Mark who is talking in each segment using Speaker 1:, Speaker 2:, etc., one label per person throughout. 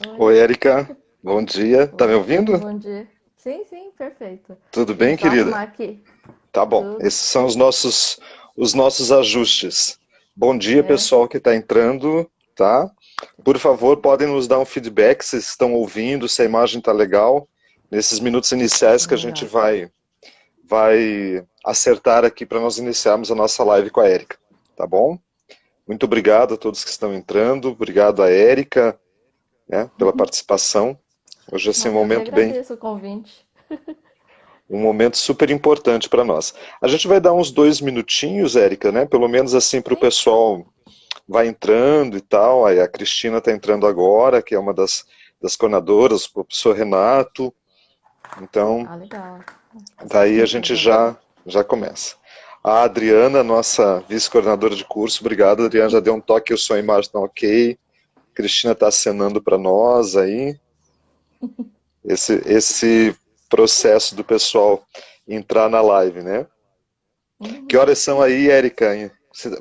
Speaker 1: Oi.
Speaker 2: Oi, Erika. Bom dia. Tá me
Speaker 1: Oi.
Speaker 2: ouvindo?
Speaker 1: Bom dia. Sim, sim, perfeito.
Speaker 2: Tudo
Speaker 1: Deixa eu
Speaker 2: bem,
Speaker 1: só arrumar
Speaker 2: querida?
Speaker 1: aqui.
Speaker 2: Tá bom.
Speaker 1: Tudo.
Speaker 2: Esses são os nossos ajustes. Bom dia,
Speaker 1: É.
Speaker 2: pessoal que está entrando, tá? Por favor, podem nos dar um feedback se estão ouvindo, se a imagem tá legal. Nesses minutos iniciais que a gente
Speaker 1: Legal.
Speaker 2: vai acertar aqui para nós iniciarmos a nossa live com a Erika, tá bom? Muito obrigado a todos que estão entrando. Obrigado a Erika, né, pela participação. Hoje assim, um
Speaker 1: Nossa, eu que
Speaker 2: momento bem
Speaker 1: agradeço o convite.
Speaker 2: um momento super importante para nós. A gente vai dar uns 2 minutinhos, Érica, né? Pelo menos assim para o
Speaker 1: Sim?
Speaker 2: pessoal vai entrando e tal. Aí a Cristina está entrando agora, que é uma das coordenadoras, o professor Renato. Então,
Speaker 1: Ah, legal. Faz
Speaker 2: daí a
Speaker 1: tempo
Speaker 2: gente
Speaker 1: já.
Speaker 2: já começa. A Adriana, nossa vice-coordenadora de curso, obrigado, Adriana, já deu um toque, o som e a imagem estão ok. Cristina está acenando para nós aí. Esse processo do pessoal entrar na live, né? Que
Speaker 1: Uhum.
Speaker 2: horas são aí, Érica?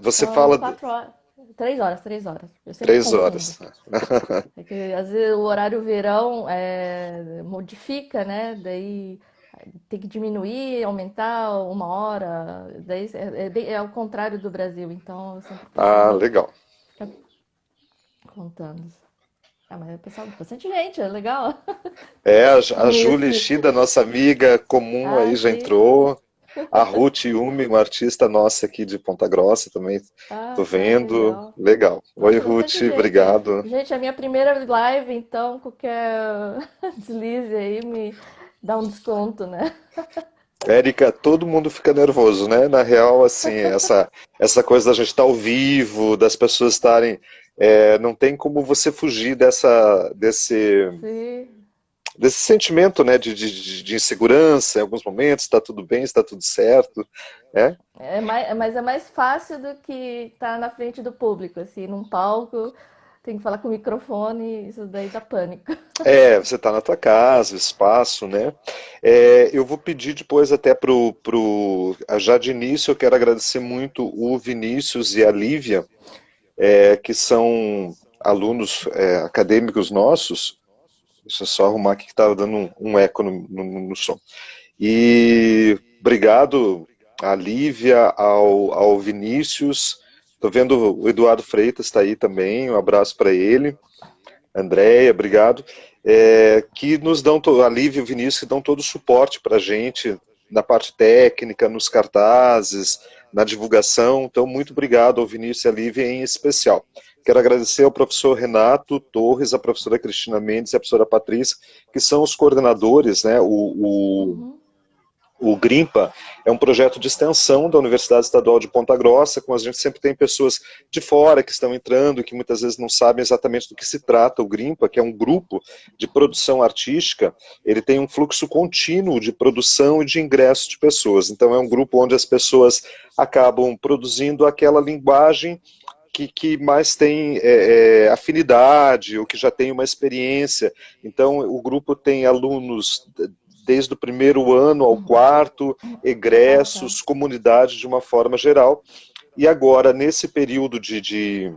Speaker 2: Você
Speaker 1: São
Speaker 2: fala
Speaker 1: 4 horas. 3 horas, 3 horas. Eu sempre
Speaker 2: 3 horas.
Speaker 1: confundo. É que às vezes o horário verão modifica, né? Daí tem que diminuir, aumentar 1 hora. Daí é ao contrário do Brasil, então eu sempre
Speaker 2: Ah,
Speaker 1: preciso
Speaker 2: legal.
Speaker 1: ficar contando. Ah, mas é pessoal, bastante gente, é legal.
Speaker 2: É, a Júlia
Speaker 1: Conheci.
Speaker 2: Ishida, nossa amiga comum
Speaker 1: Ah,
Speaker 2: aí, já
Speaker 1: sim.
Speaker 2: entrou. A Ruth Yumi, uma artista nossa aqui de Ponta Grossa também. Tô
Speaker 1: Ah, tá,
Speaker 2: vendo.
Speaker 1: legal.
Speaker 2: Legal. Oi,
Speaker 1: Nossa,
Speaker 2: Ruth,
Speaker 1: bastante gente.
Speaker 2: obrigado.
Speaker 1: Gente, é a minha primeira live, então qualquer deslize aí me dá um desconto, né?
Speaker 2: Érica, todo mundo fica nervoso, né? Na real, assim, essa coisa da gente estar ao vivo, das pessoas estarem. Não tem como você fugir
Speaker 1: Sim.
Speaker 2: desse sentimento, né, de insegurança em alguns momentos, está tudo bem, está tudo certo, né?
Speaker 1: Mas é mais fácil do que estar na frente do público, assim, num palco, tem que falar com o microfone, isso daí dá pânico.
Speaker 2: Você está na tua casa, espaço, né? Eu vou pedir depois até já de início eu quero agradecer muito o Vinícius e a Lívia, que são alunos acadêmicos nossos. Deixa eu só arrumar aqui que estava dando um eco no som. E obrigado à Lívia, ao Vinícius. Estou vendo o Eduardo Freitas está aí também, um abraço para ele. Andréia, obrigado. Que nos dão, a Lívia e o Vinícius, que dão todo o suporte para a gente na parte técnica, nos cartazes, na divulgação. Então, muito obrigado ao Vinícius e à Lívia em especial. Quero agradecer ao professor Renato Torres, à professora Cristina Mendes e à professora Patrícia, que são os coordenadores, né?
Speaker 1: Uhum.
Speaker 2: O GRIMPA é um projeto de extensão da Universidade Estadual de Ponta Grossa, com a gente sempre tem pessoas de fora que estão entrando, que muitas vezes não sabem exatamente do que se trata o GRIMPA, que é um grupo de produção artística. Ele tem um fluxo contínuo de produção e de ingresso de pessoas. Então é um grupo onde as pessoas acabam produzindo aquela linguagem que mais tem afinidade, ou que já tem uma experiência. Então, o grupo tem alunos desde o primeiro ano ao quarto,
Speaker 1: Ah, tá.
Speaker 2: egressos, comunidade de uma forma geral. E agora, nesse período de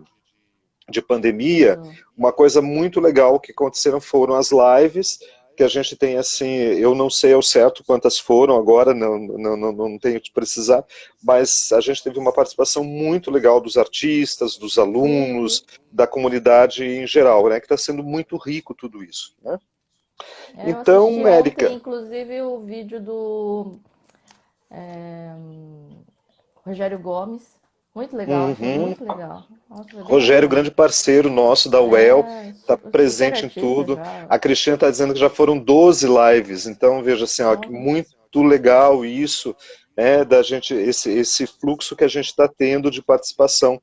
Speaker 2: pandemia,
Speaker 1: Do...
Speaker 2: uma coisa muito legal que aconteceram foram as lives, que a gente tem assim, eu não sei ao certo quantas foram agora, não tenho que precisar, mas a gente teve uma participação muito legal dos artistas, dos
Speaker 1: Sim, vi.
Speaker 2: alunos, da comunidade em geral, né, que está sendo muito rico tudo isso, né?
Speaker 1: Eu assisti
Speaker 2: Então,
Speaker 1: ontem,
Speaker 2: Érica,
Speaker 1: inclusive, o vídeo do é, Rogério Gomes. Muito legal, achei
Speaker 2: uhum,
Speaker 1: muito legal. Nossa, foi bem
Speaker 2: Rogério,
Speaker 1: bacana.
Speaker 2: grande parceiro nosso da UEL,
Speaker 1: É,
Speaker 2: está
Speaker 1: super
Speaker 2: presente em
Speaker 1: artista
Speaker 2: tudo.
Speaker 1: já.
Speaker 2: A Cristina está dizendo que já foram 12 lives, então veja assim, ó, que
Speaker 1: Nossa.
Speaker 2: muito legal isso, da gente, esse fluxo que a gente está tendo de participação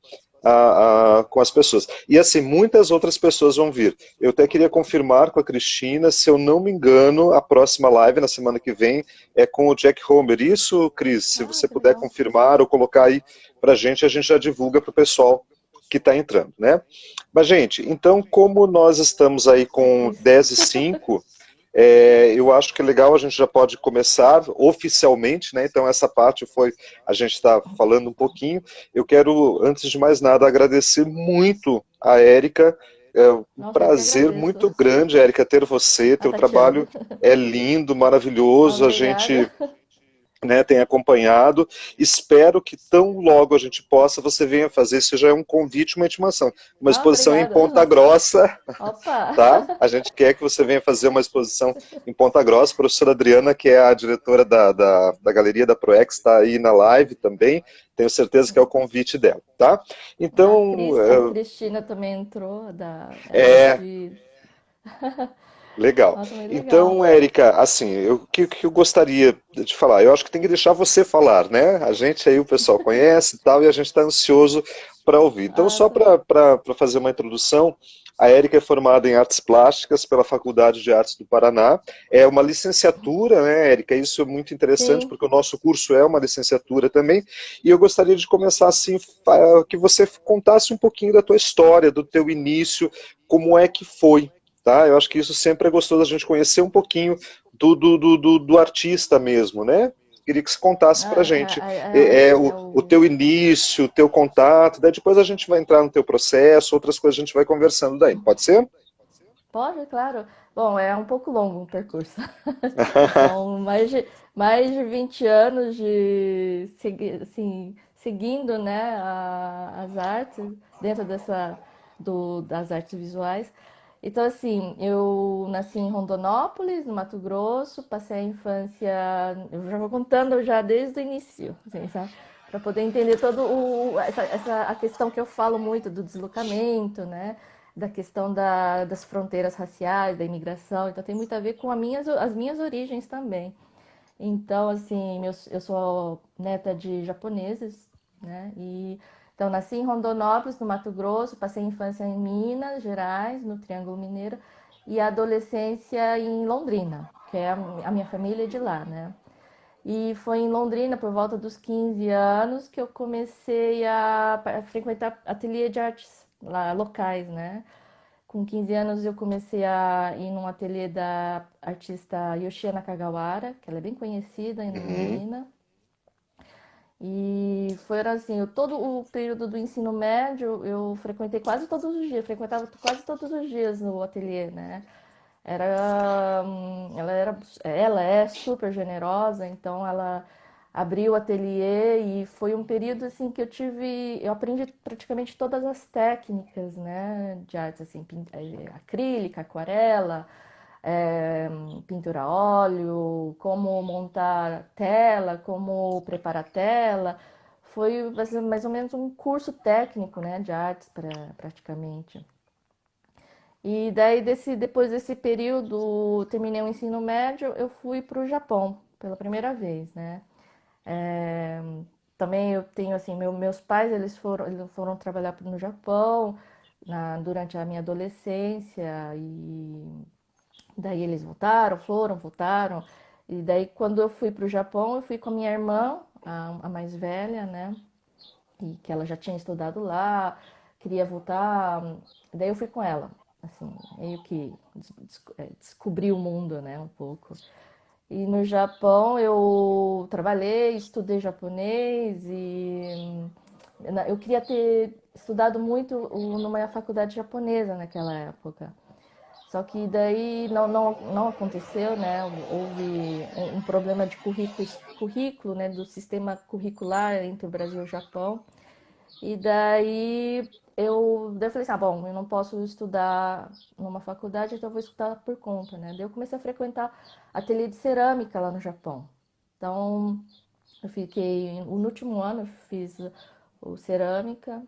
Speaker 2: com as pessoas. E assim, muitas outras pessoas vão vir. Eu até queria confirmar com a Cristina, se eu não me engano, a próxima live, na semana que vem, é com o Jack Homer. Isso, Cris, se
Speaker 1: Ah,
Speaker 2: você
Speaker 1: que
Speaker 2: puder
Speaker 1: legal.
Speaker 2: confirmar ou colocar aí para a gente já divulga para o pessoal que está entrando, né? Mas, gente, então, como nós estamos aí
Speaker 1: Sim,
Speaker 2: com
Speaker 1: Cris.
Speaker 2: 10h05, eu acho que é legal, a gente já pode começar oficialmente, né? Então, essa parte foi, a gente está falando um pouquinho. Eu quero, antes de mais nada, agradecer muito a Érica. um
Speaker 1: Nossa, eu que
Speaker 2: prazer
Speaker 1: agradeço.
Speaker 2: muito grande, Érica, ter você.
Speaker 1: A
Speaker 2: Teu
Speaker 1: Tatiana.
Speaker 2: trabalho é lindo,
Speaker 1: Ah,
Speaker 2: maravilhoso. A
Speaker 1: obrigada.
Speaker 2: gente, né, tem acompanhado. Espero que tão logo a gente possa, você venha fazer. Isso já é um convite, uma intimação. Uma
Speaker 1: Ah,
Speaker 2: exposição em
Speaker 1: obrigada.
Speaker 2: Ponta
Speaker 1: Nossa.
Speaker 2: Grossa,
Speaker 1: Opa!
Speaker 2: tá? A gente quer que você venha fazer uma exposição em Ponta Grossa. A professora Adriana, que é a diretora da Galeria da Proex, está aí na live também. Tenho certeza que é o convite dela, tá? Então,
Speaker 1: A Cristina também entrou, ela
Speaker 2: é,
Speaker 1: de.
Speaker 2: legal.
Speaker 1: Nossa, muito legal.
Speaker 2: Então, Érica, assim, que eu gostaria de falar? Eu acho que tem que deixar você falar, né? A gente aí, o pessoal conhece e tal, e a gente está ansioso para ouvir. Então,
Speaker 1: Ah,
Speaker 2: só
Speaker 1: tá.
Speaker 2: para fazer uma introdução, a Érica é formada em Artes Plásticas pela Faculdade de Artes do Paraná. É uma licenciatura, né, Érica? Isso é muito interessante,
Speaker 1: Sim.
Speaker 2: porque o nosso curso é uma licenciatura também. E eu gostaria de começar assim, que você contasse um pouquinho da tua história, do teu início, como é que foi, tá? Eu acho que isso sempre é gostoso a gente conhecer um pouquinho do artista mesmo, né? Queria que você contasse pra gente o teu início, o teu contato, daí depois a gente vai entrar no teu processo, outras coisas a gente vai conversando daí, pode ser?
Speaker 1: Pode, claro. Bom, é um pouco longo o percurso. São mais de 20 anos de assim, seguindo, né, as artes, dentro das artes visuais. Então, assim, eu nasci em Rondonópolis, no Mato Grosso, passei a infância, eu já vou contando já desde o início, assim, sabe? Para poder entender a questão que eu falo muito do deslocamento, né? Da questão das fronteiras raciais, da imigração. Então tem muito a ver com as minhas origens também. Então, assim, eu sou neta de japoneses, né? Então nasci em Rondonópolis, no Mato Grosso, passei a infância em Minas Gerais, no Triângulo Mineiro, e a adolescência em Londrina, que é a minha família é de lá, né? E foi em Londrina, por volta dos 15 anos, que eu comecei a frequentar ateliê de artes lá, locais, né? Com 15 anos eu comecei a ir num ateliê da artista Yoshia Nakagawara, que ela é bem conhecida em
Speaker 2: Uhum.
Speaker 1: Londrina. E foi assim, todo o período do ensino médio eu frequentei quase todos os dias, frequentava quase todos os dias no ateliê, né? Ela é super generosa, então ela abriu o ateliê e foi um período assim que eu aprendi praticamente todas as técnicas, né, de artes assim, acrílica, aquarela, é, pintura a óleo, como montar tela, como preparar tela. Foi mais ou menos um curso técnico, né, de artes praticamente. E daí, depois desse período, terminei o ensino médio, eu fui para o Japão pela primeira vez, né? É, também eu tenho, assim, meus pais, eles foram trabalhar no Japão durante a minha adolescência e daí eles voltaram. E daí, quando eu fui para o Japão, eu fui com a minha irmã, a mais velha, né? E que ela já tinha estudado lá, queria voltar. Daí eu fui com ela, assim, meio que descobri o mundo, né, um pouco. E no Japão eu trabalhei, estudei japonês e eu queria ter estudado muito numa faculdade japonesa naquela época. Só que daí não aconteceu, né? Houve um problema de currículo, né? Do sistema curricular entre o Brasil e o Japão. E daí eu falei assim, ah, bom, eu não posso estudar numa faculdade, então eu vou estudar por conta, né? Daí eu comecei a frequentar ateliê de cerâmica lá no Japão. Então, eu fiquei, no último ano, eu fiz o cerâmica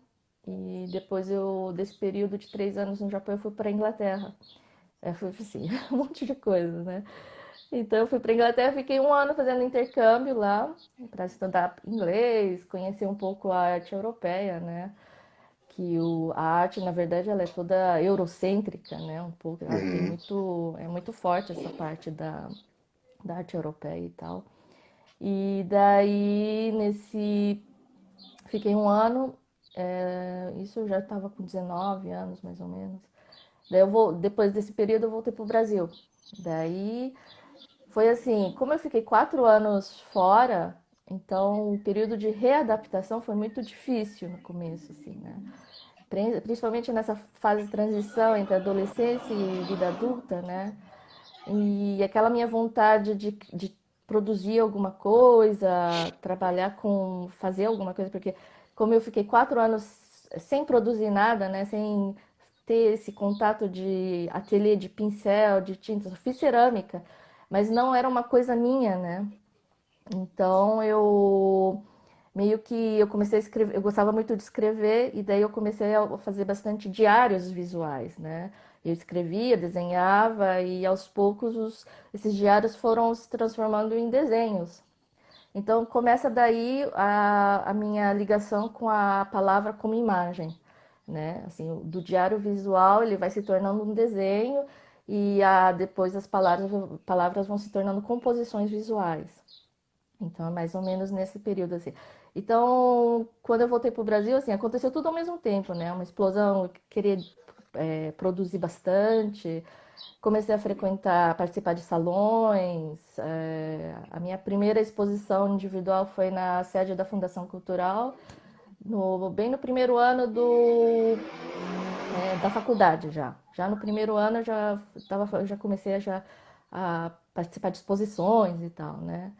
Speaker 1: e depois desse período de 3 anos no Japão, eu fui para a Inglaterra. Foi assim, um monte de coisa, né? Então eu fui para Inglaterra, fiquei um ano fazendo intercâmbio lá para estudar inglês, conhecer um pouco a arte europeia, né? A arte, na verdade, ela é toda eurocêntrica, né? Um pouco, ela tem
Speaker 2: Uhum.
Speaker 1: é muito forte essa parte da arte europeia e tal. E daí, fiquei um ano, isso eu já estava com 19 anos, mais ou menos. Depois desse período, eu voltei para o Brasil. Daí, foi assim, como eu fiquei 4 anos fora, então o período de readaptação foi muito difícil no começo, assim, né? principalmente nessa fase de transição entre adolescência e vida adulta, né? E aquela minha vontade de produzir alguma coisa, trabalhar com, fazer alguma coisa, porque como eu fiquei 4 anos sem produzir nada, né? Sem ter esse contato de ateliê de pincel, de tinta, eu fiz cerâmica, mas não era uma coisa minha, né? Então eu meio que eu comecei a escrever, eu gostava muito de escrever e daí eu comecei a fazer bastante diários visuais, né? Eu escrevia, desenhava e aos poucos esses diários foram se transformando em desenhos. Então começa daí a minha ligação com a palavra como imagem, né? Assim, do diário visual ele vai se tornando um desenho e depois as palavras vão se tornando composições visuais. Então, é mais ou menos nesse período, assim. Então, quando eu voltei para o Brasil, assim, aconteceu tudo ao mesmo tempo, né? Uma explosão, eu queria produzir bastante, comecei a frequentar, participar de salões. A minha primeira exposição individual foi na sede da Fundação Cultural, bem no primeiro ano da faculdade já. Já no primeiro ano eu já comecei a participar de exposições e tal, né?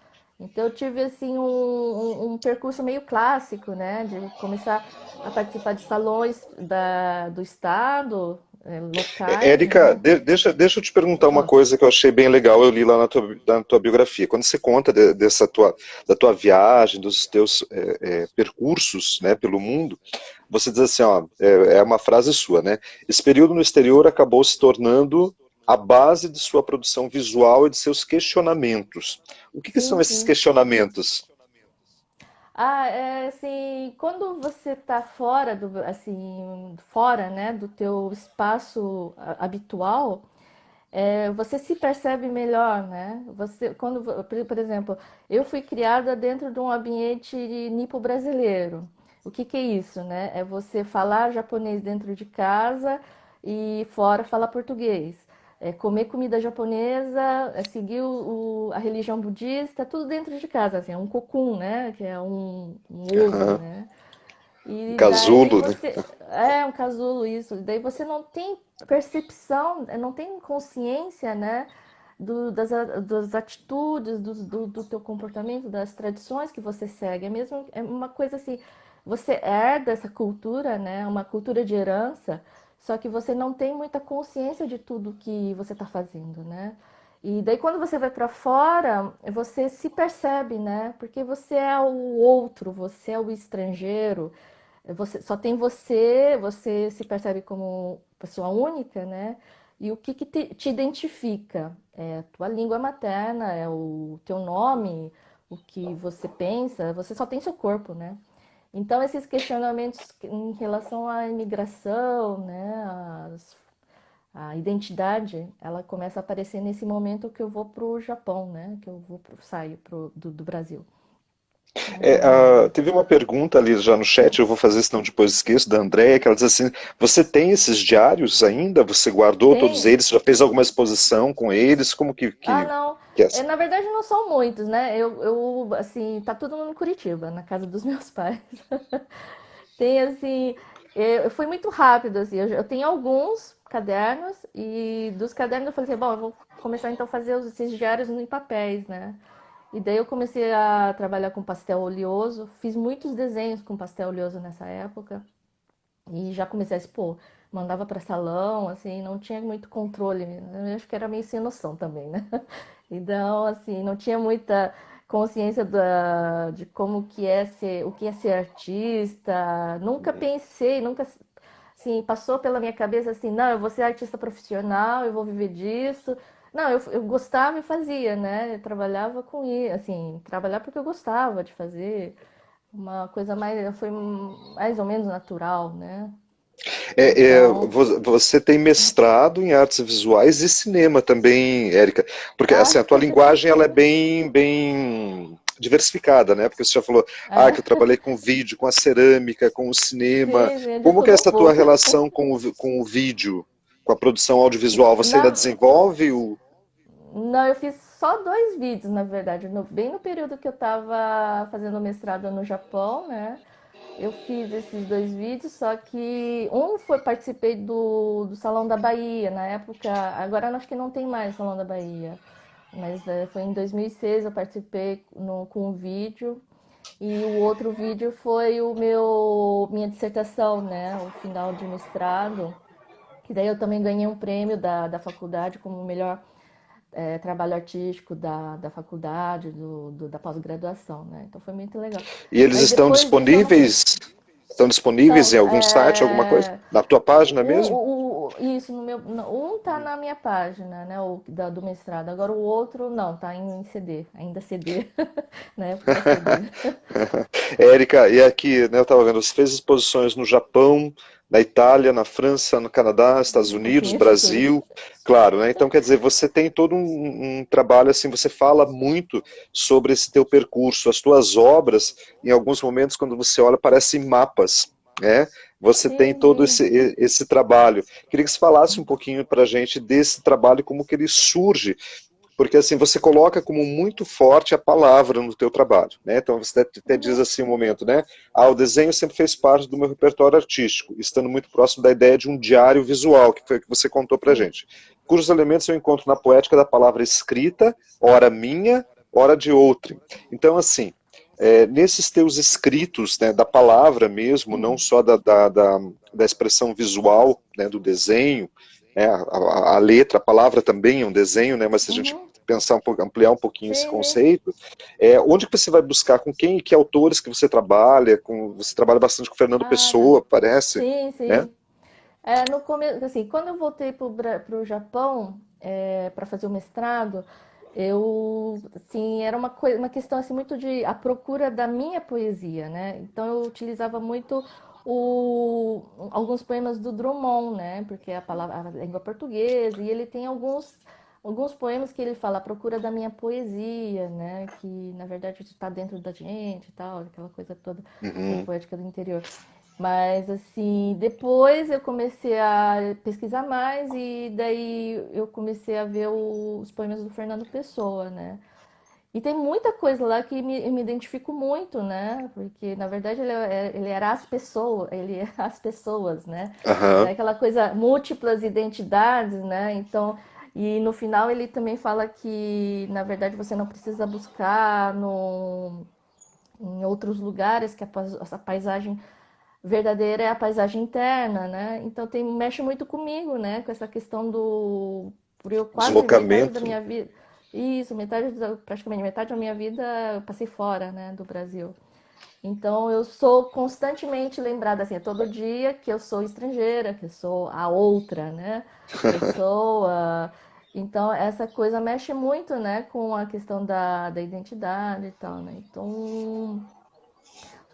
Speaker 1: Então eu tive assim um percurso meio clássico, né? De começar a participar de salões do estado, locais,
Speaker 2: Érica,
Speaker 1: né?
Speaker 2: deixa eu te perguntar
Speaker 1: Pode
Speaker 2: uma
Speaker 1: falar.
Speaker 2: coisa que eu achei bem legal, eu li lá na tua biografia. Quando você conta da tua viagem, dos teus percursos, né, pelo mundo, você diz assim, ó, é uma frase sua, né? Esse período no exterior acabou se tornando a base de sua produção visual e de seus questionamentos. O que
Speaker 1: Sim,
Speaker 2: são esses
Speaker 1: sim.
Speaker 2: questionamentos?
Speaker 1: É assim, quando você tá fora assim, fora, né, do teu espaço habitual, você se percebe melhor, né? Por exemplo, eu fui criada dentro de um ambiente nipo-brasileiro. O que que é isso, né? É você falar japonês dentro de casa e fora falar português. É comer comida japonesa, seguir a religião budista, tudo dentro de casa, assim, é um cocoon, né? Que é um ovo,
Speaker 2: Aham.
Speaker 1: né? E daí
Speaker 2: Casulo, né?
Speaker 1: você. É um casulo isso. Daí você não tem percepção, não tem consciência, né? Das atitudes, do teu comportamento, das tradições que você segue. É uma coisa assim, você herda essa cultura, né? Uma cultura de herança, só que você não tem muita consciência de tudo que você está fazendo, né? E daí quando você vai para fora, você se percebe, né? Porque você é o outro, você é o estrangeiro, só tem você se percebe como pessoa única, né? E o que, que te identifica? É a tua língua materna, é o teu nome, o que você pensa, você só tem seu corpo, né? Então, esses questionamentos em relação à imigração, né, a identidade, ela começa a aparecer nesse momento que eu vou para o Japão, né? Que eu saio do Brasil, mais ou menos.
Speaker 2: Teve uma pergunta ali já no chat, eu vou fazer, senão depois esqueço, da Andréia, que ela diz assim: você tem esses diários ainda? Você guardou todos
Speaker 1: Tem.
Speaker 2: eles? Já fez alguma exposição com eles? Como
Speaker 1: Ah, não.
Speaker 2: que é essa?
Speaker 1: Na verdade, não são muitos, né? Assim, tá tudo em Curitiba, na casa dos meus pais. Tem, assim, foi muito rápido, assim. Eu tenho alguns cadernos e dos cadernos eu falei assim, bom, eu vou começar então a fazer esses diários em papéis, né? E daí eu comecei a trabalhar com pastel oleoso, fiz muitos desenhos com pastel oleoso nessa época. E já comecei a expor, mandava para salão, assim, não tinha muito controle, eu acho que era meio sem noção também, né? Então, assim, não tinha muita consciência de como que é ser, o que é ser artista. Nunca pensei, nunca, assim, passou pela minha cabeça assim, não, eu vou ser artista profissional, eu vou viver disso. Não, eu gostava e fazia, né? Eu trabalhava com isso, assim, trabalhar porque eu gostava de fazer. Uma coisa mais, foi mais ou menos natural, né? Então,
Speaker 2: Você tem mestrado em artes visuais e cinema também, Érica, porque
Speaker 1: ah,
Speaker 2: assim, a tua linguagem ela é bem diversificada, né? Porque você já falou, que eu
Speaker 1: é,
Speaker 2: trabalhei com vídeo, com a cerâmica, com o cinema.
Speaker 1: sim, sim, de
Speaker 2: Como que é
Speaker 1: tudo um
Speaker 2: essa tua
Speaker 1: pouco.
Speaker 2: relação com o vídeo, com a produção audiovisual? Você ainda
Speaker 1: Na,
Speaker 2: desenvolve o...
Speaker 1: não, eu fiz só 2 vídeos, na verdade, bem no período que eu estava fazendo mestrado no Japão, né? eu fiz esses dois vídeos, só que um foi participei do Salão da Bahia, na época, agora eu acho que não tem mais Salão da Bahia, mas foi em 2006 eu participei com um vídeo, e o outro vídeo foi minha dissertação, né, o final de mestrado, que daí eu também ganhei um prêmio da faculdade como melhor trabalho artístico da faculdade, da pós-graduação, né? Então foi muito legal.
Speaker 2: E eles
Speaker 1: Aí depois disso eu não fiz.
Speaker 2: estão disponíveis
Speaker 1: Então,
Speaker 2: em algum site, alguma coisa? Na tua página mesmo?
Speaker 1: isso no meu, um tá na minha página, né, do mestrado. Agora o outro não, tá em CD, ainda CD. Na época era CD.
Speaker 2: Érica, e aqui, né, eu estava vendo, você fez exposições no Japão, na Itália, na França, no Canadá, Estados
Speaker 1: Um
Speaker 2: Unidos,
Speaker 1: pouquinho de tudo.
Speaker 2: Brasil, claro, né? Então, quer dizer, você tem todo um trabalho assim, você fala muito sobre esse teu percurso, as tuas obras, em alguns momentos, quando você olha, parecem mapas, né? Você tem
Speaker 1: Sim,
Speaker 2: todo
Speaker 1: sim.
Speaker 2: esse trabalho. Queria que você falasse um pouquinho para a gente desse trabalho, como que ele surge, porque assim, você coloca como muito forte a palavra no teu trabalho, né? Então você até diz
Speaker 1: Uhum.
Speaker 2: assim um momento, né? Ah, o desenho sempre fez parte do meu repertório artístico, estando muito próximo da ideia de um diário visual, que foi o que você contou pra
Speaker 1: Sim.
Speaker 2: gente. Cujos elementos eu encontro na poética da palavra escrita, ora minha, ora de outrem. Então, assim, nesses teus escritos, né, da palavra mesmo, não só da expressão visual, né, do desenho, né, a letra, a palavra também é um desenho, né, mas se a gente
Speaker 1: Uhum.
Speaker 2: pensar um pouco, ampliar um pouquinho esse
Speaker 1: Sim, sim.
Speaker 2: conceito, onde que você vai buscar, com quem e que autores que você trabalha bastante com Fernando
Speaker 1: Ah, tá.
Speaker 2: Pessoa, parece,
Speaker 1: Sim,
Speaker 2: né?
Speaker 1: sim. No começo, assim, quando eu voltei para o Japão, para fazer o mestrado, eu, assim, era uma questão assim muito de a procura da minha poesia, né? Então eu utilizava muito alguns poemas do Drummond, né? Porque a língua portuguesa e ele tem alguns poemas que ele fala a procura da minha poesia, né? Que na verdade está dentro da gente e tal, aquela coisa toda da
Speaker 2: Uhum.
Speaker 1: poética do interior. Mas assim, depois eu comecei a pesquisar mais e daí eu comecei a ver os poemas do Fernando Pessoa, né? E tem muita coisa lá que eu me identifico muito, né? Porque na verdade ele era as pessoas, ele é as pessoas, né? É
Speaker 2: Aham.
Speaker 1: aquela coisa múltiplas identidades, né? Então, e no final ele também fala que na verdade você não precisa buscar em outros lugares que a paisagem verdadeira é a paisagem interna, né? Então mexe muito comigo, né? Com essa questão do por eu quase metade da
Speaker 2: Deslocamento.
Speaker 1: minha vida, isso, praticamente metade da minha vida eu passei fora, né, do Brasil. Então eu sou constantemente lembrada assim, todo dia que eu sou estrangeira, que eu sou a outra, né? Que eu sou a... Então essa coisa mexe muito, né, com a questão da identidade e tal, né? Então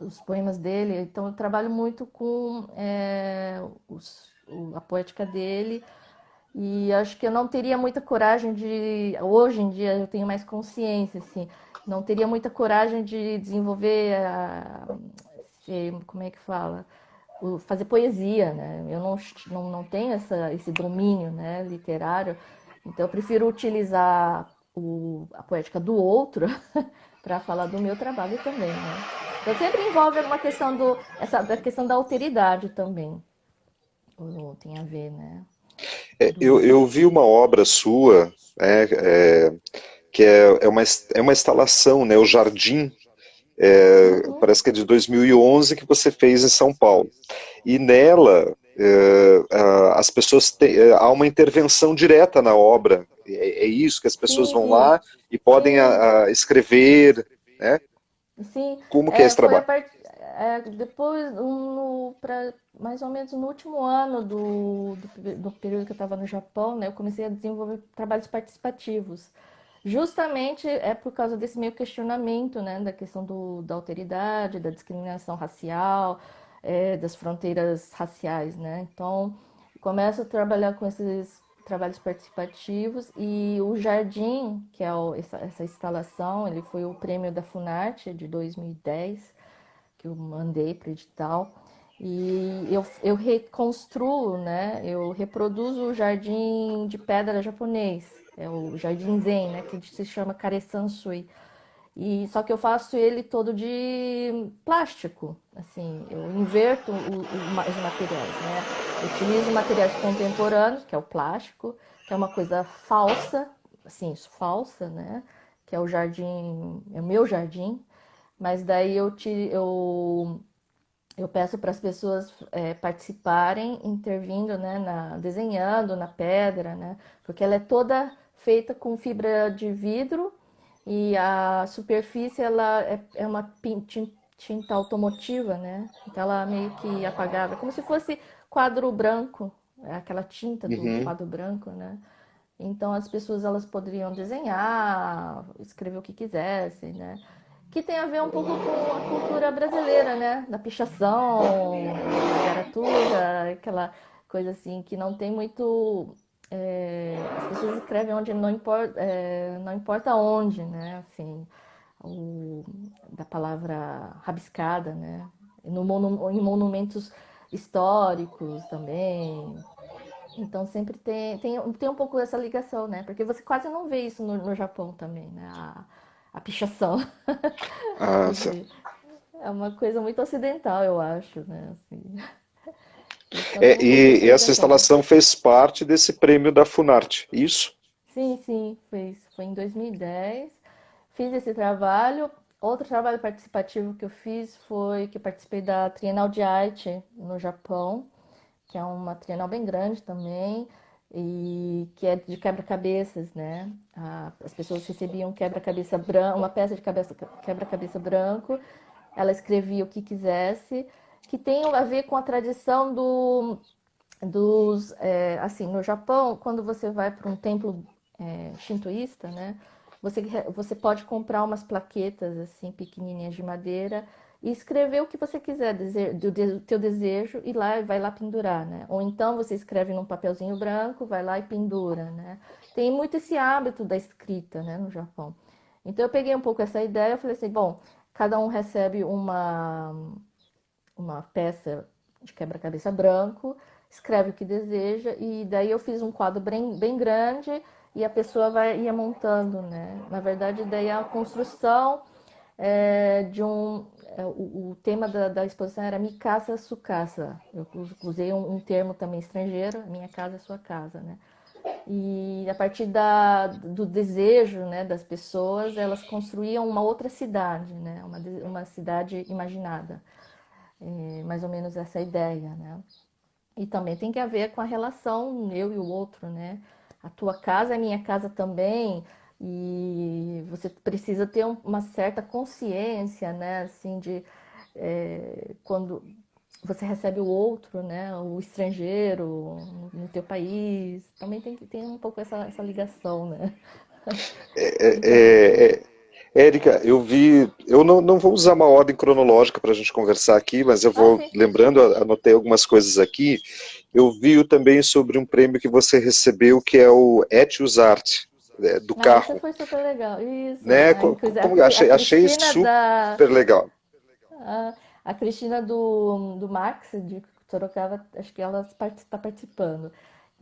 Speaker 1: os poemas dele. Então eu trabalho muito com a poética dele e acho que eu não teria muita coragem de. Hoje em dia eu tenho mais consciência, assim, não teria muita coragem de desenvolver como é que fala? Fazer poesia, né? Eu não tenho esse domínio, né, literário, então eu prefiro utilizar a poética do outro para falar do meu trabalho também, né? Então sempre envolve alguma questão da questão da alteridade também. Tem a ver, né?
Speaker 2: Eu vi uma obra sua, que é uma instalação, né, o Jardim,
Speaker 1: Uhum.
Speaker 2: parece que é de 2011, que você fez em São Paulo. E nela, as pessoas há uma intervenção direta na obra. É isso que as pessoas
Speaker 1: Sim,
Speaker 2: vão lá
Speaker 1: sim.
Speaker 2: e podem
Speaker 1: Sim,
Speaker 2: escrever, né?
Speaker 1: sim.
Speaker 2: Como que é esse
Speaker 1: Foi a
Speaker 2: trabalho?
Speaker 1: part... depois, mais ou menos no último ano do período que eu estava no Japão, né, eu comecei a desenvolver trabalhos participativos. Justamente é por causa desse meu questionamento, né, da questão da alteridade, da discriminação racial, das fronteiras raciais, né? Então, começo a trabalhar com esses trabalhos participativos e o Jardim, que é essa instalação, ele foi o prêmio da Funarte de 2010, que eu mandei para o edital. E eu reconstruo, né? Eu reproduzo o jardim de pedra japonês, é o jardim Zen, né? Que se chama Kare Sansui. E só que eu faço ele todo de plástico, assim, eu inverto os materiais, né? Eu utilizo materiais contemporâneos, que é o plástico, que é uma coisa falsa, assim, falsa, né? Que é o jardim, é o meu jardim, mas daí eu peço para as pessoas participarem, intervindo, né, desenhando na pedra, né, porque ela é toda feita com fibra de vidro e a superfície ela é uma tinta automotiva, né? Então ela é meio que apagada, como se fosse quadro branco, aquela tinta do
Speaker 2: Uhum.
Speaker 1: quadro branco, né? Então as pessoas elas poderiam desenhar, escrever o que quisessem, né? Que tem a ver um pouco com a cultura brasileira, né? Da pichação, da garatura, aquela coisa assim que não tem muito. As pessoas escrevem onde não importa, não importa onde, né? Assim, o, da palavra rabiscada, né? Em monumentos históricos também. Então sempre tem um pouco essa ligação, né? Porque você quase não vê isso no Japão também, né? A pichação.
Speaker 2: Ah,
Speaker 1: Você, é uma coisa muito ocidental, eu acho, né? Assim. Então tem
Speaker 2: é,
Speaker 1: um pouco essa
Speaker 2: e essa
Speaker 1: ligação.
Speaker 2: instalação fez parte desse prêmio da Funarte, isso?
Speaker 1: Sim, sim, foi em 2010. Fiz esse trabalho. Outro trabalho participativo que eu fiz foi que eu participei da Trienal de Arte no Japão, que é uma trienal bem grande também, e que é de quebra-cabeças, né? As pessoas recebiam quebra-cabeça branco, uma peça de quebra-cabeça branco, ela escrevia o que quisesse, que tem a ver com a tradição assim, no Japão, quando você vai para um templo shintoísta, né? Você pode comprar umas plaquetas assim pequenininhas de madeira e escrever o que você quiser do teu desejo e lá vai lá pendurar, né? Ou então você escreve num papelzinho branco, vai lá e pendura, né? Tem muito esse hábito da escrita, né, no Japão. Então eu peguei um pouco essa ideia, eu falei assim, bom, cada um recebe uma peça de quebra-cabeça branco, escreve o que deseja, e daí eu fiz um quadro bem grande e a pessoa ia montando, né? Na verdade, daí a construção de um. O tema da exposição era Mikasa Sukasa. Eu usei um termo também estrangeiro, minha casa é sua casa, né? E a partir do desejo, né, das pessoas, elas construíam uma outra cidade, né? Uma cidade imaginada. Mais ou menos essa ideia, né? E também tem que haver com a relação eu e o outro, né? A tua casa é minha casa também, e você precisa ter uma certa consciência, né? Assim, de quando você recebe o outro, né? O estrangeiro no teu país, também tem que ter um pouco essa ligação, né? Então,
Speaker 2: Érica, eu vi, eu não vou usar uma ordem cronológica para a gente conversar aqui, mas eu vou
Speaker 1: sim.
Speaker 2: lembrando, anotei algumas coisas aqui. Eu vi também sobre um prêmio que você recebeu, que é o Etios Art, do
Speaker 1: Ah, esse
Speaker 2: carro,
Speaker 1: foi super legal. Isso.
Speaker 2: né?
Speaker 1: Inclusive, a
Speaker 2: Achei
Speaker 1: Cristina
Speaker 2: super legal.
Speaker 1: a Cristina do Max, de Sorocaba, acho que ela está participando.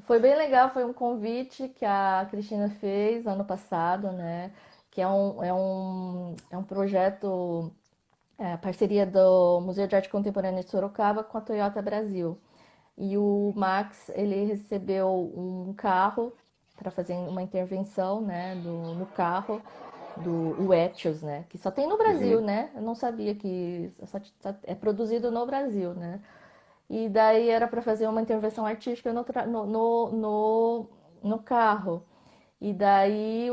Speaker 1: Foi bem legal, foi um convite que a Cristina fez ano passado, né? Que é um projeto, parceria do Museu de Arte Contemporânea de Sorocaba com a Toyota Brasil. E o Max, ele recebeu um carro para fazer uma intervenção, né, no carro do Etios, né, que só tem no Brasil,
Speaker 2: Uhum.
Speaker 1: né? Eu não sabia que só é produzido no Brasil, né? E daí era para fazer uma intervenção artística no carro. E daí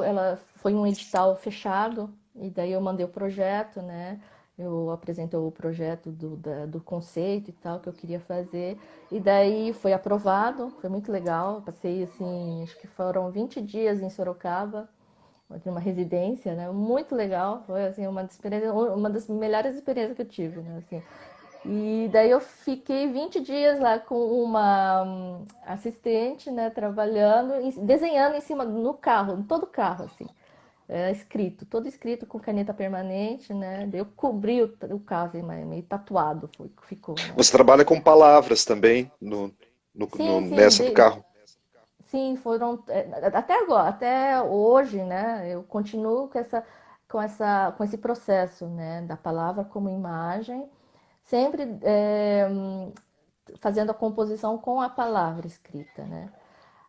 Speaker 1: ela foi um edital fechado, e daí eu mandei o projeto, né? Eu apresentei o projeto do conceito e tal que eu queria fazer. E daí foi aprovado, foi muito legal. Passei assim, acho que foram 20 dias em Sorocaba, uma residência, né? Muito legal. Foi assim, uma das melhores experiências que eu tive, né? Assim, e daí eu fiquei 20 dias lá com uma assistente, né, trabalhando, desenhando em cima, no carro, em todo o carro, assim. Todo escrito com caneta permanente, né? Daí eu cobri o carro, assim, meio tatuado ficou, né?
Speaker 2: Você trabalha com palavras também
Speaker 1: Sim, sim,
Speaker 2: nessa do carro.
Speaker 1: sim, foram até agora, até hoje, né? Eu continuo com essa. com esse processo, né, da palavra como imagem, sempre fazendo a composição com a palavra escrita, né?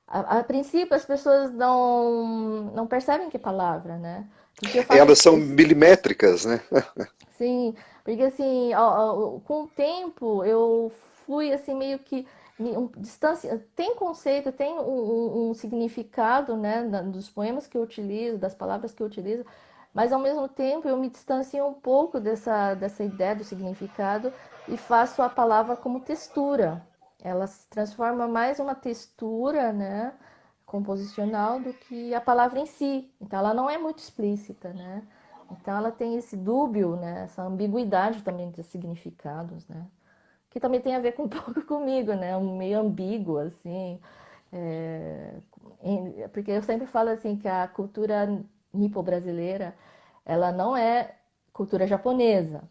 Speaker 1: A princípio as pessoas não percebem que é palavra, né? Porque eu faço
Speaker 2: Elas são milimétricas, né?
Speaker 1: sim, porque assim, com o tempo eu fui assim meio que distância, tem conceito, tem um significado, né, dos poemas que eu utilizo, das palavras que eu utilizo, mas ao mesmo tempo eu me distancio um pouco dessa ideia do significado e faço a palavra como textura. Ela se transforma mais uma textura, né, composicional do que a palavra em si. Então ela não é muito explícita, né? Então ela tem esse dúbio, né? Essa ambiguidade também de significados, né? Que também tem a ver com um pouco comigo, né? Um meio ambíguo, assim. É... Porque eu sempre falo assim que a cultura nipo-brasileira, ela não é cultura japonesa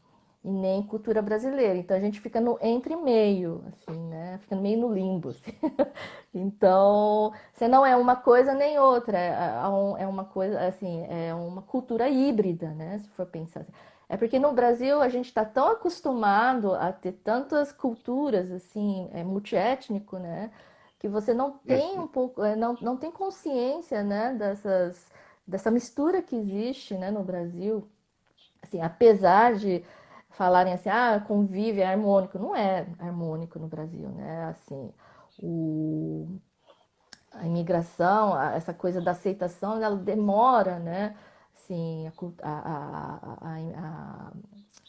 Speaker 1: e nem cultura brasileira. Então a gente fica no entre meio, assim, né? Fica meio no limbo, assim. Então, você não é uma coisa nem outra, é uma coisa, assim, é uma cultura híbrida, né? Se for pensar assim. É porque no Brasil a gente está tão acostumado a ter tantas culturas, assim, multiétnico, né? Que você não tem um pouco, não tem consciência, né? Dessa mistura que existe, né? No Brasil, assim, apesar de falarem assim, ah, convive, é harmônico, não é harmônico no Brasil, né? Assim, o a imigração, essa coisa da aceitação, ela demora, né? Assim,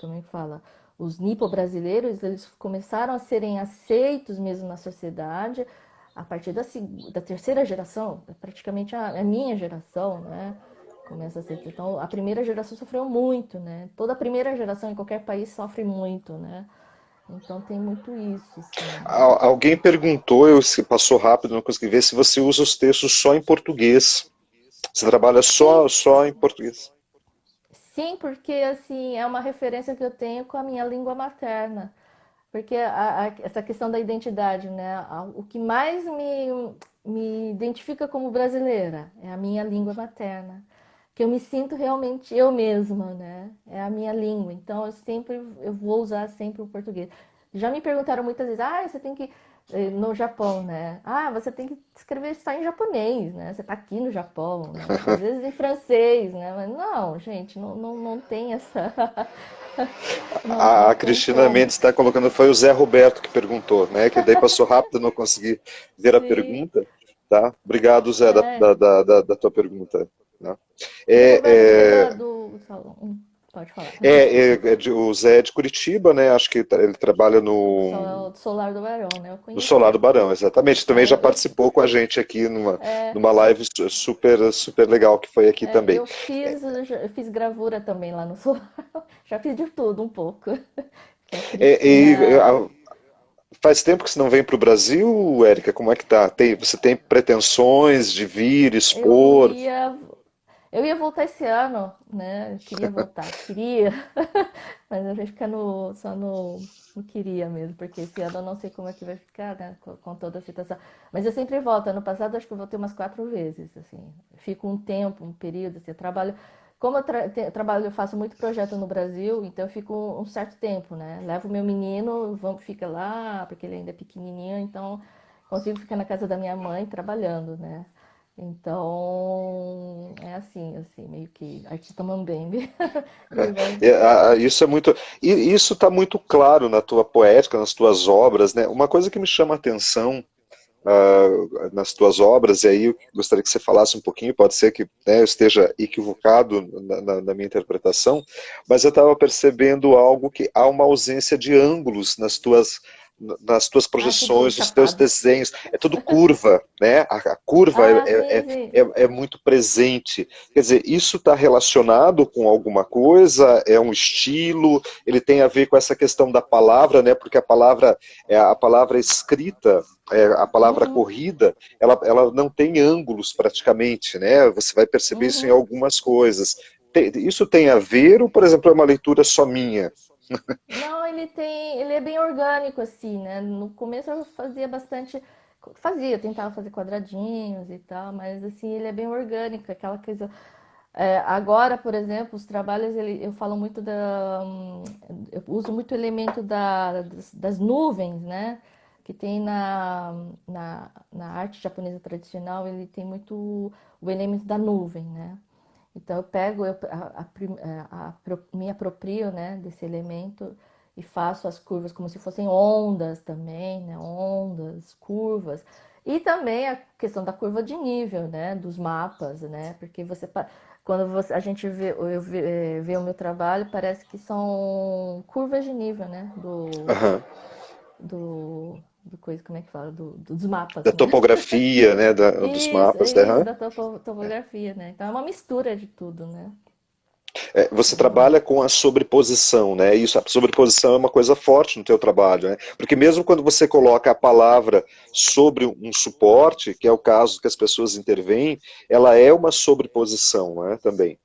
Speaker 1: como é que fala? Os nipo-brasileiros, eles começaram a serem aceitos mesmo na sociedade a partir da terceira geração, praticamente a minha geração, né? Começa a ser. Então, a primeira geração sofreu muito, né? Toda a primeira geração em qualquer país sofre muito, né? Então tem muito isso, assim, né?
Speaker 2: Alguém perguntou, eu se passou rápido, não consegui ver, se você usa os textos só em português. Você trabalha
Speaker 1: Sim,
Speaker 2: só em português.
Speaker 1: sim, porque assim é uma referência que eu tenho com a minha língua materna, porque essa questão da identidade, né? O que mais me identifica como brasileira é a minha língua materna, que eu me sinto realmente eu mesma, né? É a minha língua, então eu vou usar sempre o português. Já me perguntaram muitas vezes, ah, você tem que no Japão, né? Ah, você tem que escrever só em japonês, né? Você está aqui no Japão, né? Às vezes em francês, né? Mas não, gente, não tem essa.
Speaker 2: A
Speaker 1: Não tem
Speaker 2: Cristina
Speaker 1: como.
Speaker 2: Mendes está colocando, foi o Zé Roberto que perguntou, né? Que daí passou rápido, não consegui ver a
Speaker 1: Sim,
Speaker 2: pergunta. Tá? Obrigado, Zé,
Speaker 1: é.
Speaker 2: da tua pergunta. Né?
Speaker 1: Zé Roberto, acho que é
Speaker 2: É,
Speaker 1: do salão. Pode falar, desculpa.
Speaker 2: o Zé é de Curitiba, né? Acho que ele trabalha
Speaker 1: Do Solar do Barão, né? Eu
Speaker 2: no Solar do
Speaker 1: conheci.
Speaker 2: Barão, exatamente. Também
Speaker 1: É,
Speaker 2: já participou com a gente aqui
Speaker 1: é,
Speaker 2: numa live super legal que foi aqui também.
Speaker 1: eu fiz gravura também lá no Solar. Já fiz de tudo um pouco. Que a
Speaker 2: É, e,
Speaker 1: Cristina.
Speaker 2: faz tempo que você não vem para o Brasil, Érica? Como é que tá? Você tem pretensões de vir,
Speaker 1: Eu
Speaker 2: expor?
Speaker 1: ia, eu ia voltar esse ano, né? Eu queria voltar, queria, mas a gente fica só no queria mesmo, porque esse ano eu não sei como é que vai ficar, né? Com toda a situação. Mas eu sempre volto. Ano passado acho que eu voltei umas 4 vezes, assim. Fico um tempo, um período, assim, eu trabalho. Como trabalho, eu faço muito projeto no Brasil, então eu fico um certo tempo, né? Levo meu menino, vamos, fica lá, porque ele ainda é pequenininho, então consigo ficar na casa da minha mãe trabalhando, né? Então, é assim, meio que artista mambembe. E
Speaker 2: Isso é muito, e isso está muito claro na tua poética, nas tuas obras, né? Uma coisa que me chama a atenção nas tuas obras, e aí eu gostaria que você falasse um pouquinho, pode ser que né, eu esteja equivocado na minha interpretação, mas eu estava percebendo algo que há uma ausência de ângulos nas tuas
Speaker 1: Ah, tudo
Speaker 2: projeções, nos teus
Speaker 1: chapado.
Speaker 2: desenhos, é tudo curva, né? A curva
Speaker 1: Ah, sim, sim.
Speaker 2: é muito presente. Quer dizer, isso está relacionado com alguma coisa? É um estilo? Ele tem a ver com essa questão da palavra, né? Porque a palavra escrita a palavra
Speaker 1: Uhum,
Speaker 2: corrida, ela não tem ângulos praticamente, né? Você vai perceber isso em
Speaker 1: uhum.
Speaker 2: algumas coisas. Isso tem a ver ou, por exemplo, é uma leitura só minha?
Speaker 1: Não, ele é bem orgânico, assim, né? No começo eu tentava fazer quadradinhos e tal, mas assim, ele é bem orgânico, aquela coisa. Agora, por exemplo, os trabalhos, eu falo muito eu uso muito o elemento das nuvens, né? Que tem na arte japonesa tradicional, ele tem muito o elemento da nuvem, né? Então eu pego, me aproprio, né, desse elemento e faço as curvas como se fossem ondas também, né? Ondas, curvas. E também a questão da curva de nível, né? Dos mapas, né? Porque quando a gente vê o meu trabalho, parece que são curvas de nível, né?
Speaker 2: Aham.
Speaker 1: Do coisa, como é que fala? Dos mapas,
Speaker 2: Da
Speaker 1: né?
Speaker 2: topografia, né, dos
Speaker 1: Isso, é
Speaker 2: mapas, né?
Speaker 1: isso,
Speaker 2: Aham.
Speaker 1: da topografia, né? Então é uma mistura de tudo, né?
Speaker 2: Você trabalha com a sobreposição, né? Isso, a sobreposição é uma coisa forte no teu trabalho, né? Porque mesmo quando você coloca a palavra sobre um suporte, que é o caso que as pessoas intervêm, ela é uma sobreposição, né? Também.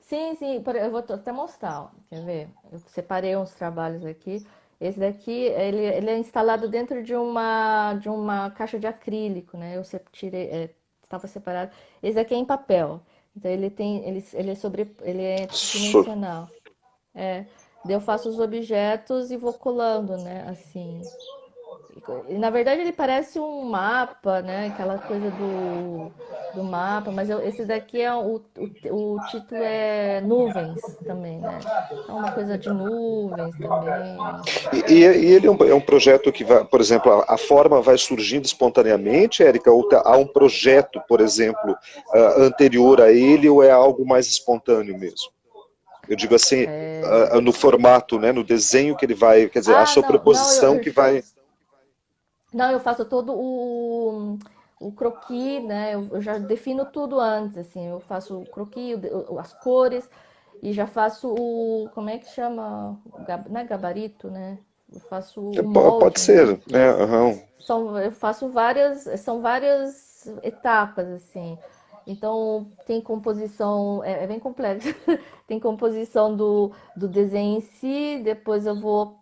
Speaker 1: Sim, sim, eu vou até mostrar, ó. Quer ver? Eu separei uns trabalhos aqui. Esse daqui, ele é instalado dentro de uma caixa de acrílico, né? Estava separado. Esse daqui é em papel. Então ele é
Speaker 2: So-
Speaker 1: tridimensional. É. Daí eu faço os objetos e vou colando, né? Assim. E, na verdade, ele parece um mapa, né? Aquela coisa do mapa, mas esse daqui o título é Nuvens também, né? Então, uma coisa de nuvens também.
Speaker 2: e ele é um projeto que vai, por exemplo, a forma vai surgindo espontaneamente, Érica, ou há um projeto, por exemplo, anterior a ele, ou é algo mais espontâneo mesmo? Eu digo assim, no formato, né, no desenho que ele vai, quer dizer, a
Speaker 1: Ah, não, não,
Speaker 2: sobreposição que vai.
Speaker 1: não, eu faço todo o croquis, né? Eu já defino tudo antes, assim. Eu faço o croquis, as cores, e já faço como é que chama? Não é gabarito, né? Eu faço o
Speaker 2: Pode
Speaker 1: molde, né?
Speaker 2: ser, né? Aham.
Speaker 1: Eu faço são várias etapas, assim. Então, tem composição, é bem complexo. Tem composição do desenho em si, depois eu vou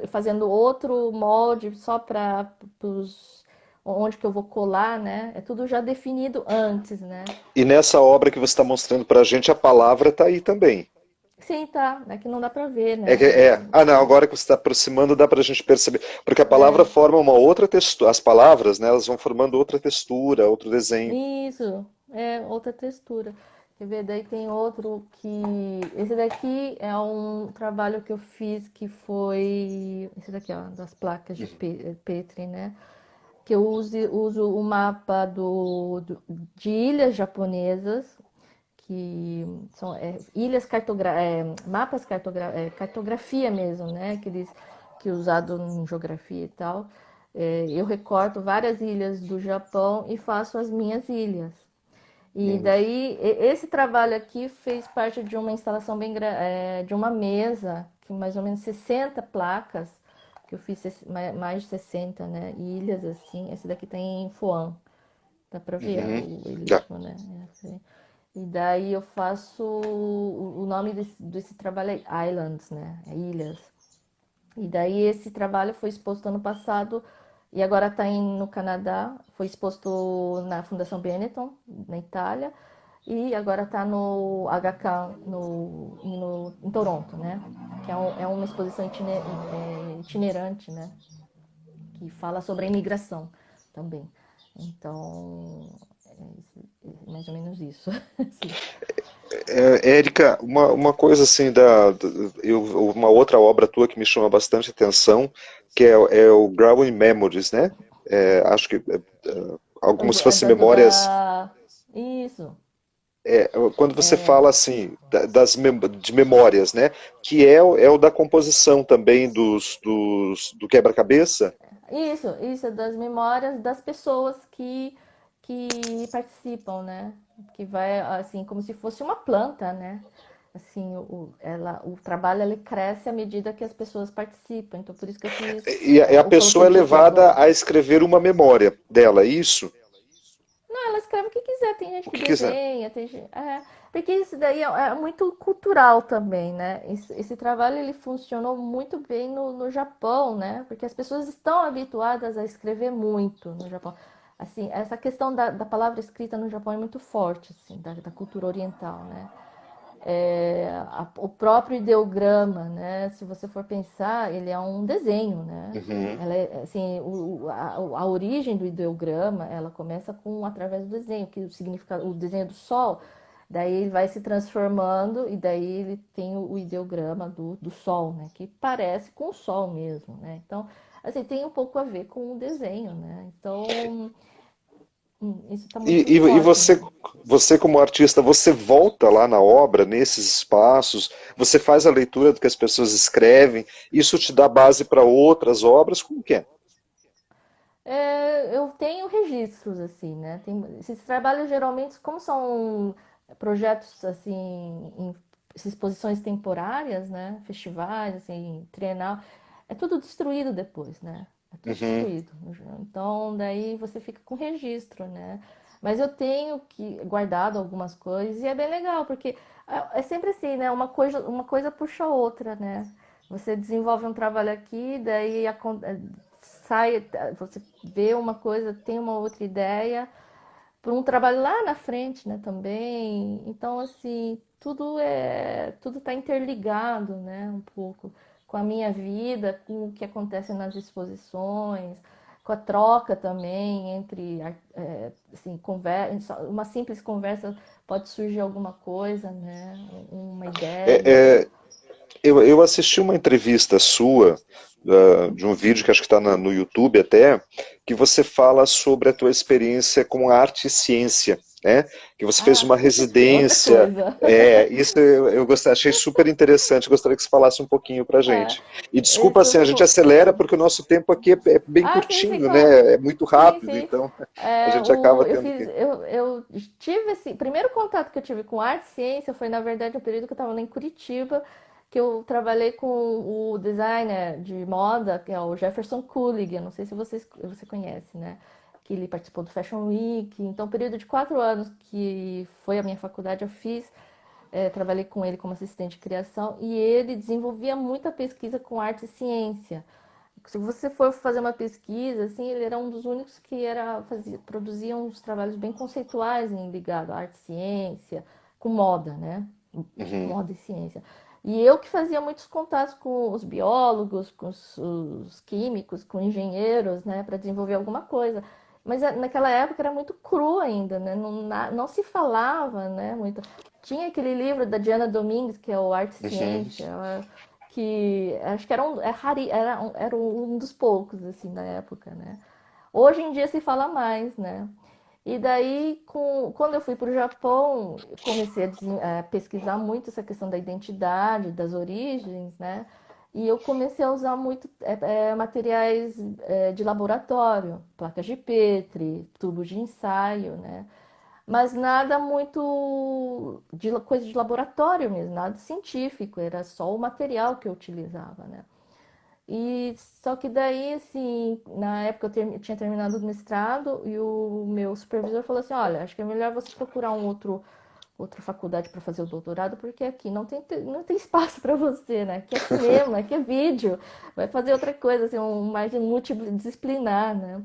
Speaker 1: fazendo outro molde só para onde que eu vou colar, né? É tudo já definido antes, né?
Speaker 2: E nessa obra que você está mostrando para a gente, a palavra está aí também.
Speaker 1: Sim, tá. É que não dá para ver,
Speaker 2: É,
Speaker 1: né?
Speaker 2: ah, não, agora que você está aproximando, dá para a gente perceber. Porque a palavra
Speaker 1: É,
Speaker 2: forma uma outra textura. As palavras, né, elas vão formando outra textura, outro desenho.
Speaker 1: isso, é outra textura. Quer ver? Daí tem outro que. Esse daqui é um trabalho que eu fiz que foi. Esse daqui, ó, das placas de Petri, né? Que eu uso o mapa de ilhas japonesas, que são mapas cartografia mesmo, né? Que é usado em geografia e tal. Eu recorto várias ilhas do Japão e faço as minhas ilhas. E
Speaker 2: Hum.
Speaker 1: daí, esse trabalho aqui fez parte de uma instalação de uma mesa, que mais ou menos 60 placas, que eu fiz mais de 60, né? Ilhas, assim. Esse daqui tem em Foan, dá pra ver
Speaker 2: Uhum.
Speaker 1: o
Speaker 2: Já.
Speaker 1: elixir, né? Assim. E daí eu faço. O nome desse trabalho é Islands, né? É ilhas. E daí esse trabalho foi exposto ano passado e agora está no Canadá. Foi exposto na Fundação Benetton, na Itália, e agora está no HK, em Toronto, né? Que é uma exposição itinerante, né? Que fala sobre a imigração também. Então, é mais ou menos isso. Sim.
Speaker 2: Érica, uma coisa assim uma outra obra tua que me chama bastante atenção, que é o Growing Memories, né? Acho que algo como se
Speaker 1: É
Speaker 2: fosse memórias.
Speaker 1: Isso.
Speaker 2: Quando você fala assim de memórias, né? Que é o da composição também do quebra-cabeça.
Speaker 1: Isso, é das memórias das pessoas que participam, né? Que vai assim, como se fosse uma planta, né? Assim, o trabalho ele cresce à medida que as pessoas participam. Então, por isso que eu fiz,
Speaker 2: E a
Speaker 1: eu coloquei
Speaker 2: pessoa é
Speaker 1: o título
Speaker 2: levada
Speaker 1: agora.
Speaker 2: a escrever uma memória dela, isso?
Speaker 1: Não, ela escreve o que quiser, tem gente
Speaker 2: O
Speaker 1: que
Speaker 2: que quiser.
Speaker 1: desenha, porque isso daí é muito cultural também, né? Esse trabalho ele funcionou muito bem no Japão, né? Porque as pessoas estão habituadas a escrever muito no Japão. assim, essa questão da palavra escrita no Japão é muito forte, assim, da cultura oriental, né? O próprio ideograma, né? Se você for pensar, ele é um desenho, né?
Speaker 2: Uhum.
Speaker 1: Ela é, assim, a origem do ideograma, ela começa com através do desenho, que significa o desenho do sol. Daí ele vai se transformando e daí ele tem o ideograma do sol, né? Que parece com o sol mesmo, né? Então, assim, tem um pouco a ver com o desenho, né? Então, isso está muito
Speaker 2: E
Speaker 1: forte, né?
Speaker 2: você como artista, você volta lá na obra, nesses espaços, você faz a leitura do que as pessoas escrevem, isso te dá base para outras obras? Como que é?
Speaker 1: Eu tenho registros, assim, né? Esses trabalhos geralmente, como são projetos, assim, exposições temporárias, né? Festivais, assim, trienal, é tudo destruído depois, né? É tudo
Speaker 2: Uhum.
Speaker 1: destruído. Então, daí você fica com registro, né? Mas eu tenho que guardado algumas coisas e é bem legal, porque é sempre assim, né? Uma coisa puxa a outra, né? Você desenvolve um trabalho aqui, daí sai, você vê uma coisa, tem uma outra ideia, para um trabalho lá na frente, né, também. Então, assim, tudo está interligado, né, um pouco com a minha vida, com o que acontece nas exposições, com a troca também entre, assim, uma simples conversa pode surgir alguma coisa, né, uma
Speaker 2: É,
Speaker 1: ideia.
Speaker 2: é, eu assisti uma entrevista sua, de um vídeo que acho que está no YouTube até, que você fala sobre a tua experiência com arte e ciência, né? Que você fez
Speaker 1: Ah,
Speaker 2: uma
Speaker 1: é outra
Speaker 2: residência.
Speaker 1: coisa.
Speaker 2: Isso eu gostei, achei super interessante, gostaria que você falasse um pouquinho pra
Speaker 1: É,
Speaker 2: gente. E desculpa,
Speaker 1: isso
Speaker 2: assim, a gente acelera porque o nosso tempo aqui é bem
Speaker 1: sim, sim,
Speaker 2: curtinho,
Speaker 1: claro.
Speaker 2: né? É muito
Speaker 1: Sim,
Speaker 2: rápido,
Speaker 1: sim.
Speaker 2: então a gente acaba tendo que.
Speaker 1: Eu tive esse primeiro contato que eu tive com arte e ciência foi, na verdade, um período que eu estava lá em Curitiba, que eu trabalhei com o designer de moda, que é o Jefferson Kulig. Eu não sei se você conhece, né? Que ele participou do Fashion Week. Então, um período de 4 anos que foi a minha faculdade, eu fiz. Trabalhei com ele como assistente de criação e ele desenvolvia muita pesquisa com arte e ciência. Se você for fazer uma pesquisa, assim, ele era um dos únicos que produzia uns trabalhos bem conceituais ligado à arte e ciência, com moda, né?
Speaker 2: Uhum.
Speaker 1: Moda e ciência. E eu que fazia muitos contatos com os biólogos, com os químicos, com engenheiros, né, para desenvolver alguma coisa. Mas naquela época era muito cru ainda, né? Não se falava, né? Muito. Tinha aquele livro da Diana Domingues, que é o Arte e
Speaker 2: Uhum.
Speaker 1: Ciência, que acho que era um dos poucos, assim, na época, né? Hoje em dia se fala mais, né? E daí, quando eu fui para o Japão, eu comecei a pesquisar muito essa questão da identidade, das origens, né? E eu comecei a usar muito materiais de laboratório, placas de Petri, tubos de ensaio, né? Mas nada muito de coisa de laboratório mesmo, nada científico, era só o material que eu utilizava, né? E só que daí, assim, na época eu tinha terminado o mestrado e o meu supervisor falou assim, olha, acho que é melhor você procurar outra faculdade para fazer o doutorado, porque aqui não tem espaço para você, né? Aqui é cinema, aqui é vídeo, vai fazer outra coisa, assim, mais multidisciplinar, né?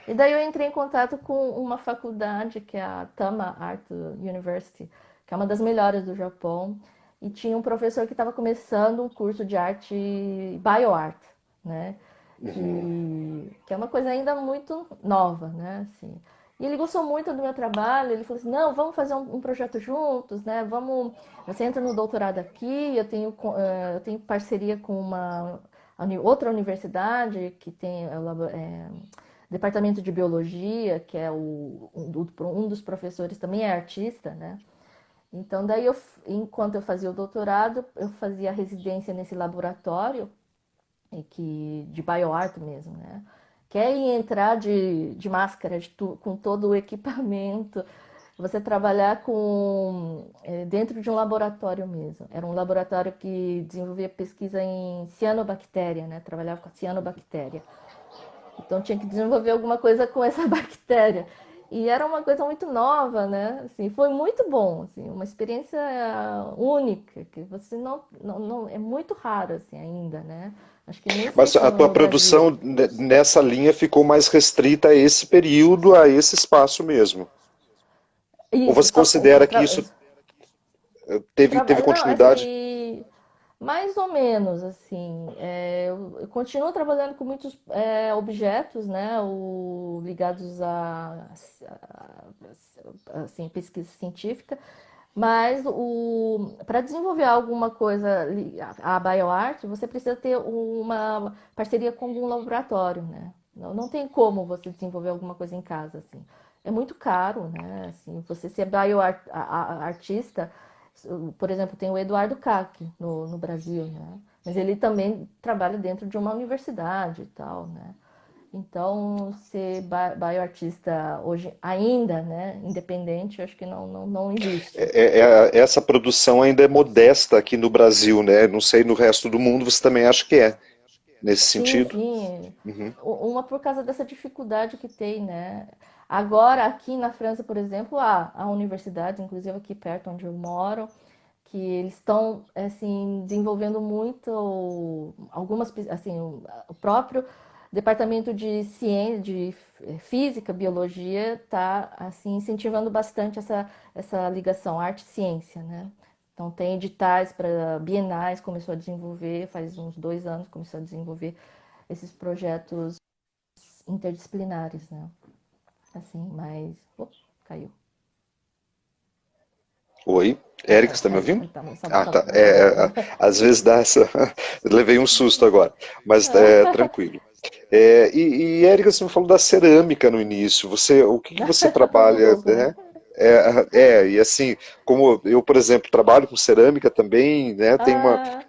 Speaker 1: E daí eu entrei em contato com uma faculdade, que é a Tama Art University, que é uma das melhores do Japão, e tinha um professor que estava começando um curso de arte bioart, né?
Speaker 2: Uhum.
Speaker 1: Que é uma coisa ainda muito nova, né? Assim. E ele gostou muito do meu trabalho, ele falou assim, não, vamos fazer um projeto juntos, né? Você entra no doutorado aqui, eu tenho parceria com outra universidade que tem departamento de biologia, que é um dos professores também é artista, né? Então daí enquanto eu fazia o doutorado, eu fazia a residência nesse laboratório de bioart mesmo, né? Que é entrar de máscara, com todo o equipamento, você trabalhar dentro de um laboratório mesmo. Era um laboratório que desenvolvia pesquisa em cianobactéria, né? Trabalhava com a cianobactéria. Então tinha que desenvolver alguma coisa com essa bactéria. E era uma coisa muito nova, né? Assim, foi muito bom, assim, uma experiência única, que você é muito raro assim ainda, né? Acho que nem sei
Speaker 2: Mas
Speaker 1: se
Speaker 2: a tua
Speaker 1: no Brasil.
Speaker 2: produção nessa linha ficou mais restrita a esse período, a esse espaço mesmo? Ou
Speaker 1: Isso,
Speaker 2: você
Speaker 1: só
Speaker 2: considera que isso teve
Speaker 1: Não,
Speaker 2: continuidade?
Speaker 1: assim, mais ou menos, assim. Eu continuo trabalhando com muitos objetos, né, ligados assim, pesquisa científica, mas para desenvolver alguma coisa a bioart, você precisa ter uma parceria com algum laboratório, né? Não tem como você desenvolver alguma coisa em casa, assim. É muito caro, né? Assim, você ser bioartista, por exemplo, tem o Eduardo Kac no Brasil, né? Mas ele também trabalha dentro de uma universidade e tal, né? Então, ser bioartista hoje ainda, né, independente, eu acho que não existe.
Speaker 2: Essa produção ainda é modesta aqui no Brasil, né? Não sei no resto do mundo, você também acha que é, nesse
Speaker 1: Sim,
Speaker 2: sentido?
Speaker 1: sim.
Speaker 2: Uhum.
Speaker 1: Uma por causa dessa dificuldade que tem, né? Agora, aqui na França, por exemplo, há universidades, inclusive aqui perto onde eu moro, que eles estão assim desenvolvendo muito algumas assim o próprio departamento de ciência, de física, biologia está assim incentivando bastante essa ligação arte-ciência, né? Então tem editais para bienais, começou a desenvolver faz uns 2 anos, começou a desenvolver esses projetos interdisciplinares, né? Assim, mas caiu.
Speaker 2: Oi,
Speaker 1: Ah,
Speaker 2: Érica, você
Speaker 1: caiu,
Speaker 2: está me
Speaker 1: caiu.
Speaker 2: ouvindo?
Speaker 1: Então,
Speaker 2: Ah, tá.
Speaker 1: tá bom.
Speaker 2: Às vezes dá essa. Levei um susto agora, mas tranquilo. Érica, você me falou da cerâmica no início. O que você
Speaker 1: Muito
Speaker 2: trabalha,
Speaker 1: louco, né?
Speaker 2: né? E assim, como eu, por exemplo, trabalho com cerâmica também, né?
Speaker 1: Ah,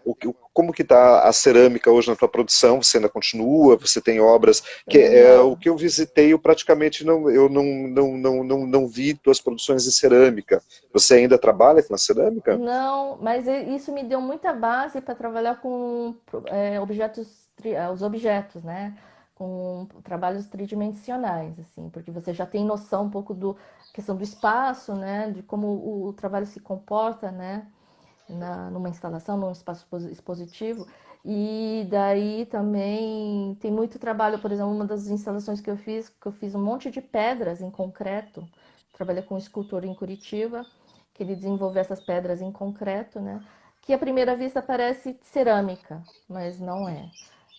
Speaker 2: Como que está a cerâmica hoje na tua produção? Você ainda continua? Você tem obras que o
Speaker 1: não,
Speaker 2: que eu visitei, eu praticamente não vi tuas produções em cerâmica. Você ainda trabalha com a cerâmica?
Speaker 1: não, mas isso me deu muita base para trabalhar com objetos, os objetos, né? Com trabalhos tridimensionais, assim, porque você já tem noção um pouco do questão do espaço, né? De como o trabalho se comporta, né? Numa instalação, num espaço expositivo. E daí também tem muito trabalho, por exemplo, uma das instalações que eu fiz um monte de pedras em concreto. Trabalhei com um escultor em Curitiba, que ele desenvolveu essas pedras em concreto, né? Que à primeira vista parece cerâmica, mas não é.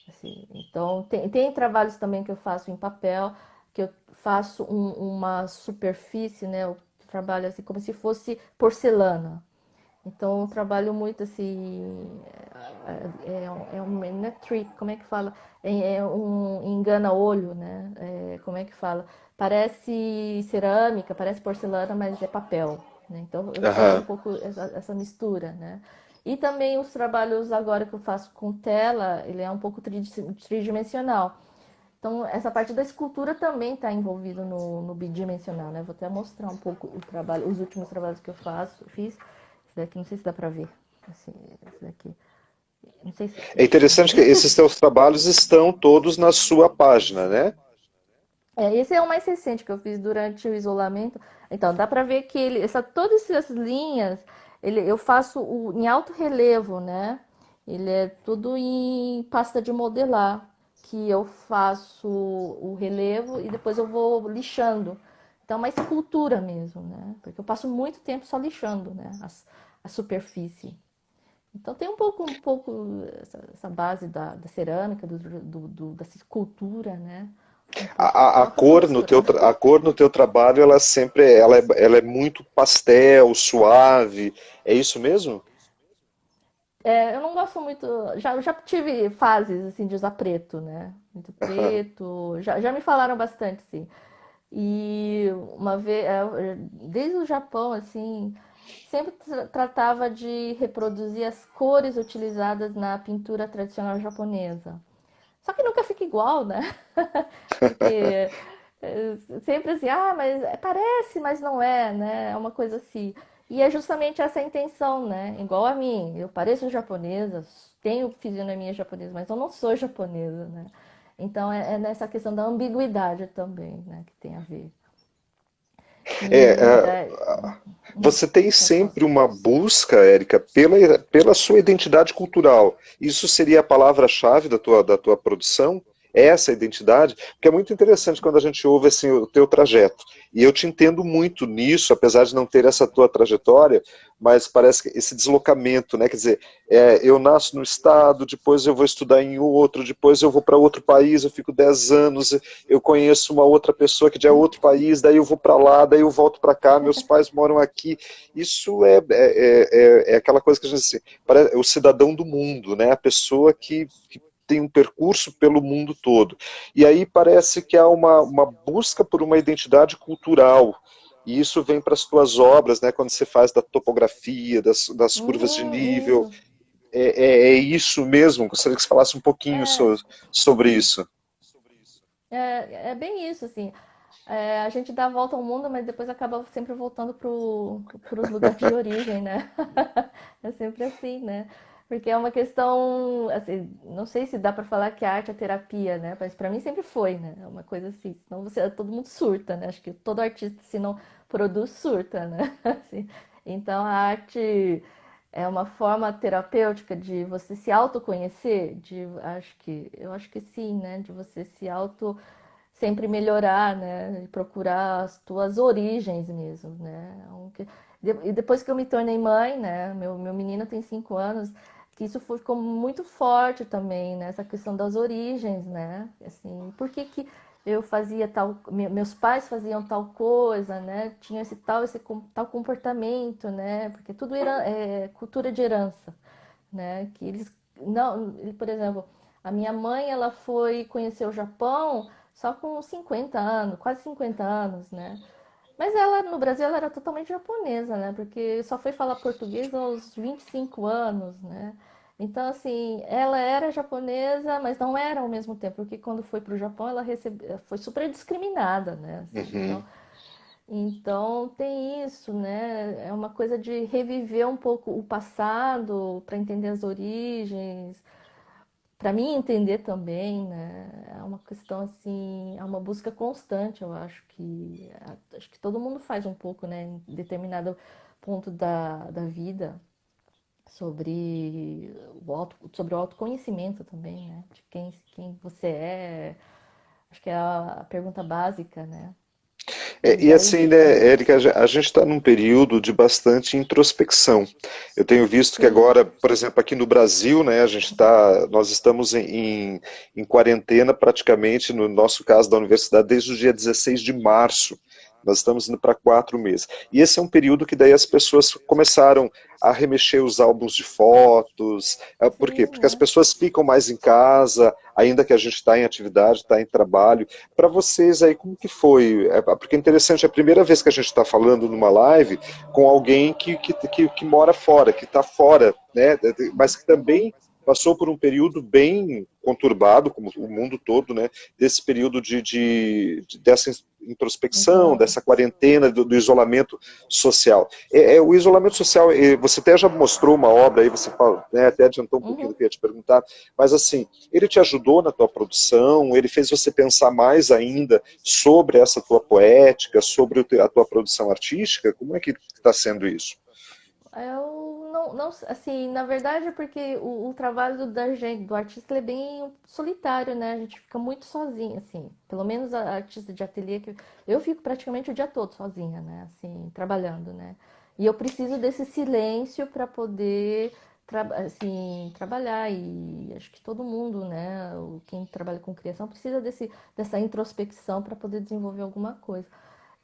Speaker 1: Assim, então, tem trabalhos também que eu faço em papel, que eu faço uma superfície, né? Eu trabalho assim como se fosse porcelana. Então, eu trabalho muito assim. Não é trick, como é que fala? É um engana-olho, né? Como é que fala? Parece cerâmica, parece porcelana, mas é papel. Né? Então, eu faço um
Speaker 2: Aham.
Speaker 1: pouco essa mistura, né? E também os trabalhos agora que eu faço com tela, ele é um pouco tridimensional. Então, essa parte da escultura também está envolvida no bidimensional, né? Vou até mostrar um pouco o trabalho, os últimos trabalhos que fiz. Esse daqui, não sei se dá para ver. Assim, esse daqui. Não sei se.
Speaker 2: É
Speaker 1: Ixi,
Speaker 2: interessante que esses teus trabalhos estão todos na sua página, né?
Speaker 1: esse é o mais recente que eu fiz durante o isolamento. Então, dá para ver que todas essas linhas, eu faço em alto relevo, né? Ele é tudo em pasta de modelar, que eu faço o relevo e depois eu vou lixando. Então, é uma escultura mesmo, né? Porque eu passo muito tempo só lixando, né? A superfície. Então, tem um pouco essa base da cerâmica, dessa escultura, né? Um pouco.
Speaker 2: A
Speaker 1: Tá tudo
Speaker 2: cor no teu,
Speaker 1: misturado.
Speaker 2: a cor no teu trabalho, ela é muito pastel, suave. É isso mesmo?
Speaker 1: Eu não gosto muito. Já tive fases assim de usar preto, né? Muito preto. Já me falaram bastante, sim. E uma vez, desde o Japão, assim, sempre tratava de reproduzir as cores utilizadas na pintura tradicional japonesa. Só que nunca fica igual, né? Porque sempre assim, mas parece, mas não é, né? É uma coisa assim. E é justamente essa a intenção, né? Igual a mim, eu pareço japonesa, tenho fisionomia japonesa, mas eu não sou japonesa, né? Então é nessa questão da ambiguidade também, né? Que tem a ver.
Speaker 2: É,
Speaker 1: E
Speaker 2: é,
Speaker 1: daí.
Speaker 2: Você tem
Speaker 1: Pode falar.
Speaker 2: sempre uma busca, Érica, pela sua identidade cultural. Isso seria a palavra-chave da tua produção? É essa identidade? Porque é muito interessante quando a gente ouve assim, o teu trajeto. E eu te entendo muito nisso, apesar de não ter essa tua trajetória, mas parece que esse deslocamento, né? Quer dizer, eu nasço no estado, depois eu vou estudar em outro, depois eu vou para outro país, eu fico 10 anos, eu conheço uma outra pessoa que é de outro país, daí eu vou para lá, daí eu volto para cá, meus pais moram aqui. Isso é aquela coisa que a gente assim, é o cidadão do mundo, né? A pessoa que tem um percurso pelo mundo todo. E aí parece que há uma busca por uma identidade cultural. E isso vem para as tuas obras, né? Quando você faz da topografia, das curvas de nível.
Speaker 1: Isso.
Speaker 2: É isso mesmo? Gostaria que você falasse um pouquinho
Speaker 1: É,
Speaker 2: sobre isso.
Speaker 1: é bem isso, assim. É, a gente dá a volta ao mundo, mas depois acaba sempre voltando para os lugares de origem, né? É sempre assim, né? Porque é uma questão, assim, não sei se dá para falar que a arte é terapia, né? Mas para mim sempre foi, né? É uma coisa assim, senão todo mundo surta, né? Acho que todo artista, se não produz, surta, né? Assim, então a arte é uma forma terapêutica de você se autoconhecer, eu acho que sim, né? De você se auto sempre melhorar, né? E procurar as tuas origens mesmo, né? E depois que eu me tornei mãe, né? Meu menino tem 5 anos, que isso ficou muito forte também, né? Essa questão das origens, né? Assim, por que que eu fazia tal, meus pais faziam tal coisa, né? Tinha tal comportamento, né? Porque tudo era cultura de herança, né? Que eles não, por exemplo, a minha mãe ela foi conhecer o Japão só com 50 anos, quase 50 anos, né? Mas ela no Brasil ela era totalmente japonesa, né? Porque só foi falar português aos 25 anos, né? Então, assim, ela era japonesa, mas não era ao mesmo tempo, porque quando foi para o Japão foi super discriminada, né? Assim,
Speaker 2: Uhum.
Speaker 1: então tem isso, né? É uma coisa de reviver um pouco o passado para entender as origens, para mim entender também, né? É uma questão assim, é uma busca constante, eu acho que todo mundo faz um pouco, né, em determinado ponto da vida sobre o autoconhecimento também, né? De quem você é. Acho que é a pergunta básica, né? E
Speaker 2: E
Speaker 1: daí,
Speaker 2: assim, né, Érica, a gente está num período de bastante introspecção. Eu tenho visto que
Speaker 1: sim.
Speaker 2: agora, por exemplo, aqui no Brasil, né, nós estamos em quarentena praticamente, no nosso caso da universidade, desde o dia 16 de março. Nós estamos indo para 4 meses. E esse é um período que daí as pessoas começaram a remexer os álbuns de fotos. Por quê?
Speaker 1: Sim,
Speaker 2: Porque as
Speaker 1: né?
Speaker 2: pessoas ficam mais em casa, ainda que a gente está em atividade, está em trabalho. Para vocês aí, como que foi? Porque é interessante, é a primeira vez que a gente está falando numa live com alguém que mora fora, que está fora, né? Mas que também passou por um período bem conturbado, como o mundo todo, né? Desse período dessa introspecção,
Speaker 1: Exato.
Speaker 2: dessa quarentena, do isolamento social. O isolamento social, você até já mostrou uma obra aí, você fala, né, até adiantou um pouquinho do
Speaker 1: Uhum.
Speaker 2: que eu ia te perguntar, mas assim, ele te ajudou na tua produção, ele fez você pensar mais ainda sobre essa tua poética, sobre a tua produção artística? Como é que está sendo isso?
Speaker 1: Eu não, assim, na verdade é porque o trabalho da gente, do artista, ele é bem solitário, né? A gente fica muito sozinho, assim. Pelo menos a artista de ateliê, que eu fico praticamente o dia todo sozinha, né? Assim, trabalhando, né? E eu preciso desse silêncio para poder, assim, trabalhar. E acho que todo mundo, né? Quem trabalha com criação precisa dessa introspecção para poder desenvolver alguma coisa.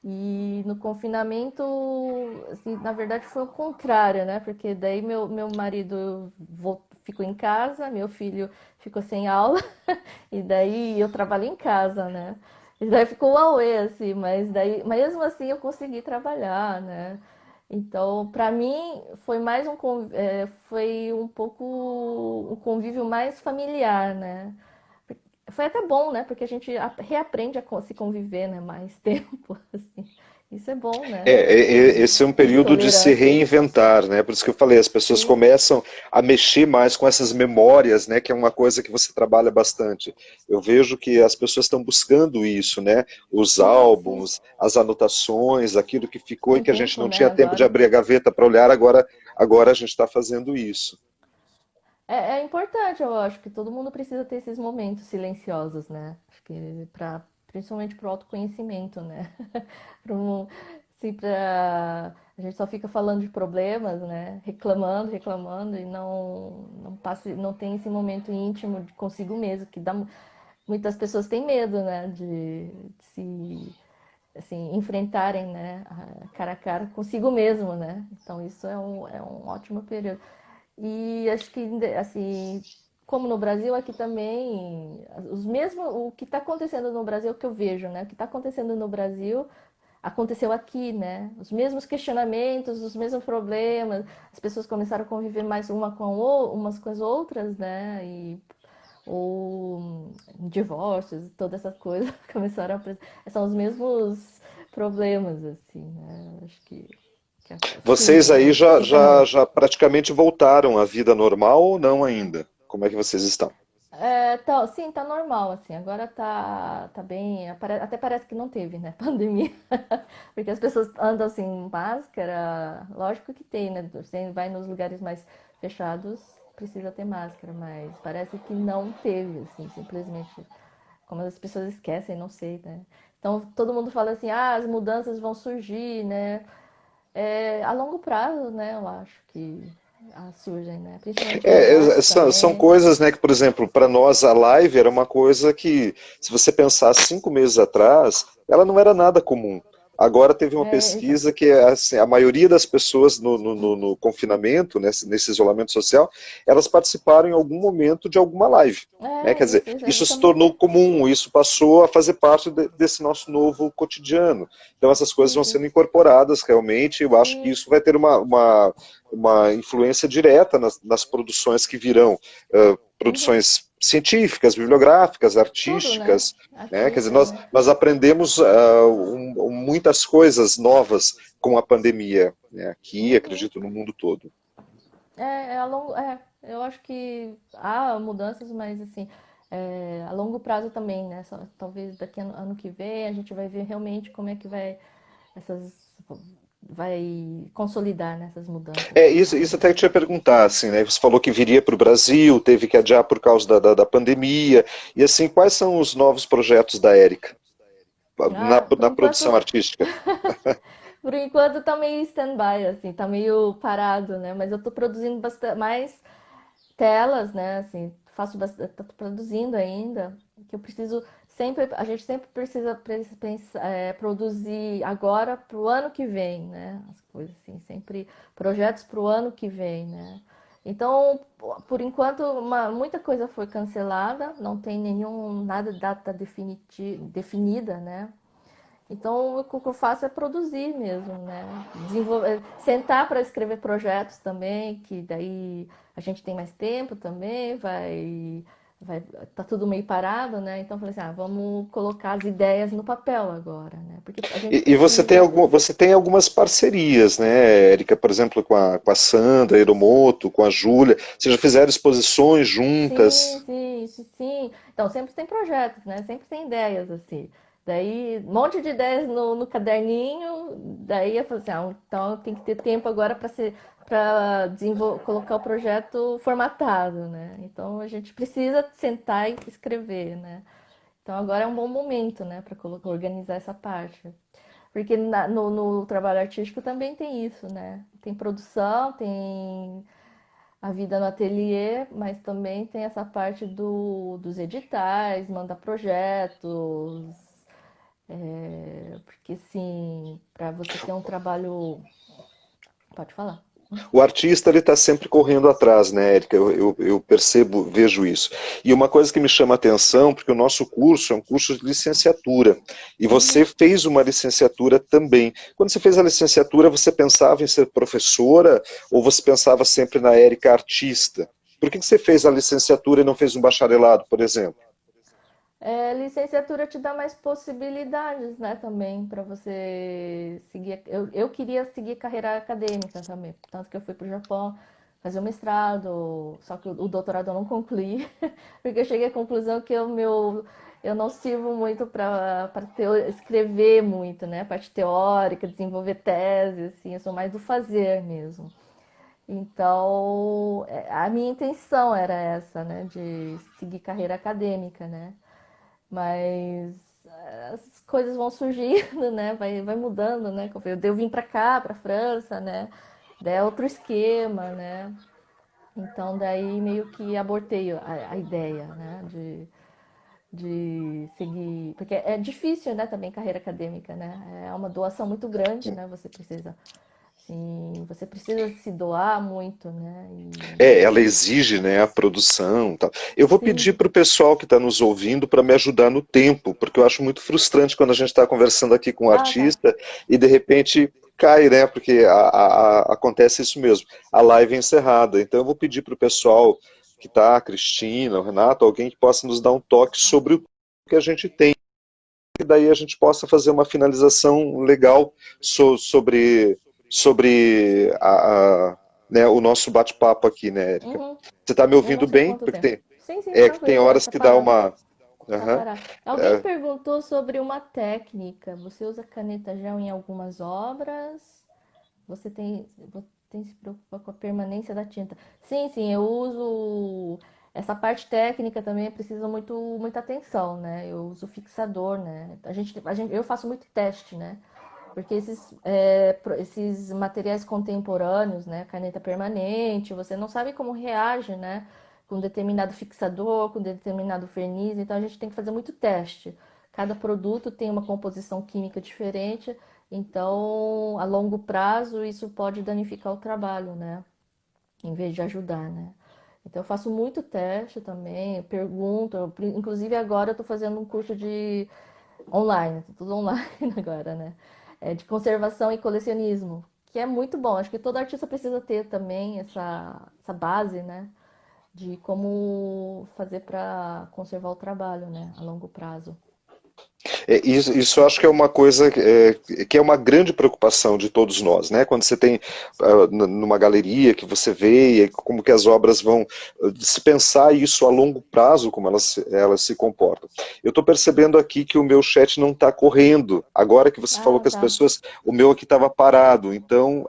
Speaker 1: E no confinamento, assim, na verdade foi o contrário, né? Porque daí meu marido ficou em casa, meu filho ficou sem aula, e daí eu trabalho em casa, né? E daí ficou o auê, assim, mas daí, mesmo assim eu consegui trabalhar, né? Então, para mim, foi um pouco um convívio mais familiar, né? Foi até bom, né? Porque a gente reaprende a se conviver, né? Mais tempo, assim. Isso é bom,
Speaker 2: É,
Speaker 1: né?
Speaker 2: esse é um
Speaker 1: De
Speaker 2: período de se
Speaker 1: tolerância.
Speaker 2: reinventar, né? Por isso que eu falei, as pessoas
Speaker 1: Sim,
Speaker 2: começam a mexer mais com essas memórias, né? Que é uma coisa que você trabalha bastante. Eu vejo que as pessoas estão buscando isso, né? Os
Speaker 1: sim, sim.
Speaker 2: álbuns, as anotações, aquilo que ficou e
Speaker 1: Tem
Speaker 2: que a gente
Speaker 1: tempo,
Speaker 2: não
Speaker 1: né,
Speaker 2: tinha tempo de
Speaker 1: agora.
Speaker 2: abrir a gaveta para olhar, agora a gente está fazendo isso.
Speaker 1: É, é importante, eu acho que todo mundo precisa ter esses momentos silenciosos, né? Acho que principalmente para o autoconhecimento, né? Pra um, assim, a gente só fica falando de problemas, né? Reclamando, reclamando e não tem esse momento íntimo de consigo mesmo, que dá muitas pessoas têm medo, né? De se assim, enfrentarem, né? Cara a cara consigo mesmo, né? Então isso é um ótimo período. E acho que, assim, como no Brasil, aqui também, o que está acontecendo no Brasil é o que eu vejo, né? O que está acontecendo no Brasil aconteceu aqui, né? Os mesmos questionamentos, os mesmos problemas, as pessoas começaram a conviver mais umas com as outras, né? Ou divórcios, todas essas coisas começaram a são os mesmos problemas, assim, né? Acho que
Speaker 2: Vocês
Speaker 1: surgem
Speaker 2: aí
Speaker 1: esses questionamentos.
Speaker 2: já praticamente voltaram à vida normal ou não ainda? Como é que vocês estão?
Speaker 1: Sim, tá normal, assim, agora tá bem, até parece que não teve, né, pandemia, porque as pessoas andam sem máscara, lógico que tem, né, você vai nos lugares mais fechados, precisa ter máscara, mas parece que não teve, assim, simplesmente, como as pessoas esquecem, não sei, né, então todo mundo fala assim, as mudanças vão surgir, né, a longo prazo, né, eu acho que surgem, né, principalmente nas artes
Speaker 2: São
Speaker 1: também.
Speaker 2: coisas, né, que, por exemplo, para nós a live era uma coisa que, se você pensar 5 meses atrás, ela não era nada comum. Agora teve uma
Speaker 1: Então,
Speaker 2: pesquisa que assim, a maioria das pessoas no confinamento, nesse isolamento social, elas participaram em algum momento de alguma live. Né? Quer dizer,
Speaker 1: isso,
Speaker 2: isso se
Speaker 1: exatamente.
Speaker 2: tornou comum, isso passou a fazer parte desse nosso novo cotidiano. Então essas coisas
Speaker 1: Sim,
Speaker 2: vão
Speaker 1: sim.
Speaker 2: sendo incorporadas realmente, eu acho que
Speaker 1: Sim,
Speaker 2: isso vai ter uma influência direta nas produções que virão,
Speaker 1: uhum.
Speaker 2: produções científicas, bibliográficas,
Speaker 1: Tudo, né?
Speaker 2: artísticas, né? Quer dizer,
Speaker 1: Artísticas, né?
Speaker 2: nós aprendemos muitas coisas novas com a pandemia, né? Aqui,
Speaker 1: Uhum.
Speaker 2: acredito, no mundo todo.
Speaker 1: Eu acho que há mudanças, mas assim, a longo prazo também, né? Talvez daqui ano que vem a gente vai ver realmente como é que essas, vai consolidar nessas mudanças e
Speaker 2: Isso
Speaker 1: tal.
Speaker 2: até que eu ia perguntar, assim, né? Você falou que viria para o Brasil, teve que adiar por causa da pandemia, e assim, quais são os novos projetos da Érica
Speaker 1: Por
Speaker 2: na produção
Speaker 1: enquanto,
Speaker 2: artística?
Speaker 1: por enquanto tá meio stand-by, assim, tá meio parado, né? Mas eu tô produzindo bastante mais telas, né? Assim, faço bastante, tô produzindo ainda, que eu preciso sempre, a gente sempre precisa produzir agora para o ano que vem, né? As coisas assim, sempre projetos para o ano que vem, né? Então, por enquanto, muita coisa foi cancelada, não tem nada de data definida, né? Então, o que eu faço é produzir mesmo, né? Sentar para escrever projetos também, que daí a gente tem mais tempo também, tá tudo meio parado, né? Então, eu falei assim, vamos colocar as ideias no papel agora, né? Porque a gente
Speaker 2: E
Speaker 1: precisa.
Speaker 2: você tem algumas parcerias, né, Érica, por exemplo, com a Sandra Hiromoto, com a Júlia, vocês já fizeram exposições
Speaker 1: Sim,
Speaker 2: juntas?
Speaker 1: sim, isso sim. Então, sempre tem projetos, né? Sempre tem ideias, assim. Daí, um monte de ideias no caderninho. Daí eu falei assim, então tem que ter tempo agora para colocar o projeto formatado, né? Então a gente precisa sentar e escrever, né? Então agora é um bom momento, né, para organizar essa parte. Porque no trabalho artístico também tem isso, né? Tem produção, tem a vida no ateliê, mas também tem essa parte dos editais, mandar projetos, porque assim, para você ter um trabalho, pode falar.
Speaker 2: O artista ele está sempre correndo atrás, né, Érica? Eu percebo, vejo isso. E uma coisa que me chama a atenção, porque o nosso curso é um curso de licenciatura, e você
Speaker 1: Uhum.
Speaker 2: fez uma licenciatura também. Quando você fez a licenciatura, você pensava em ser professora ou você pensava sempre na Érica artista? Por que você fez a licenciatura e não fez um bacharelado, por exemplo?
Speaker 1: Licenciatura te dá mais possibilidades, né, também, para você seguir. Eu queria seguir carreira acadêmica também, tanto que eu fui para o Japão fazer o mestrado, só que o doutorado eu não concluí, porque eu cheguei à conclusão que eu não sirvo muito para escrever muito, né, a parte teórica, desenvolver tese, assim, eu sou mais do fazer mesmo. Então, a minha intenção era essa, né, de seguir carreira acadêmica, né? Mas as coisas vão surgindo, né? Vai mudando, né? Eu vim para cá, para França, né? Daí é outro esquema, né? Então daí meio que abortei a ideia, né? De seguir, porque é difícil, né? Também carreira acadêmica, né? É uma doação muito grande, né? Você precisa, sim, você precisa se doar muito, né?
Speaker 2: Ela exige, né, a produção, e tal. Eu vou pedir
Speaker 1: Sim,
Speaker 2: para o pessoal que está nos ouvindo para me ajudar no tempo, porque eu acho muito frustrante quando a gente está conversando aqui com um
Speaker 1: ah, tá.
Speaker 2: artista e de repente cai, né? Porque acontece isso mesmo, a live é encerrada. Então eu vou pedir para o pessoal que está, a Cristina, o Renato, alguém que possa nos dar um toque sobre o que a gente tem, e daí a gente possa fazer uma finalização legal sobre né, o nosso bate-papo aqui, né, Érica?
Speaker 1: Uhum.
Speaker 2: Você está me
Speaker 1: Eu não
Speaker 2: ouvindo
Speaker 1: sei
Speaker 2: bem?
Speaker 1: quanto
Speaker 2: Porque
Speaker 1: tempo. Sim, sim,
Speaker 2: que tem
Speaker 1: tranquilo,
Speaker 2: horas
Speaker 1: tá
Speaker 2: que dá
Speaker 1: parado.
Speaker 2: uma.
Speaker 1: Tá
Speaker 2: Aham.
Speaker 1: parado. Alguém perguntou sobre uma técnica. Você usa caneta gel em algumas obras? Você tem se preocupar com a permanência da tinta? Sim, sim, eu uso. Essa parte técnica também precisa muita atenção, né? Eu uso fixador, né? Eu faço muito teste, né? Porque esses materiais contemporâneos, né? Caneta permanente, você não sabe como reage, né? Com determinado fixador, com determinado verniz, então a gente tem que fazer muito teste. Cada produto tem uma composição química diferente, então a longo prazo isso pode danificar o trabalho, né? Em vez de ajudar, né? Então eu faço muito teste também, pergunto, inclusive agora eu estou fazendo um curso de online, tudo online agora, né? De conservação e colecionismo, que é muito bom. Acho que todo artista precisa ter também essa base, né? De como fazer para conservar o trabalho, né? A longo prazo.
Speaker 2: Isso eu acho que é uma coisa que é uma grande preocupação de todos nós, né? Quando você tem numa galeria que você vê como que as obras vão se pensar isso a longo prazo, como elas se comportam. Eu estou percebendo aqui que o meu chat não está correndo. Agora que você falou
Speaker 1: Ah,
Speaker 2: que as
Speaker 1: tá.
Speaker 2: pessoas, o meu aqui estava parado. Então,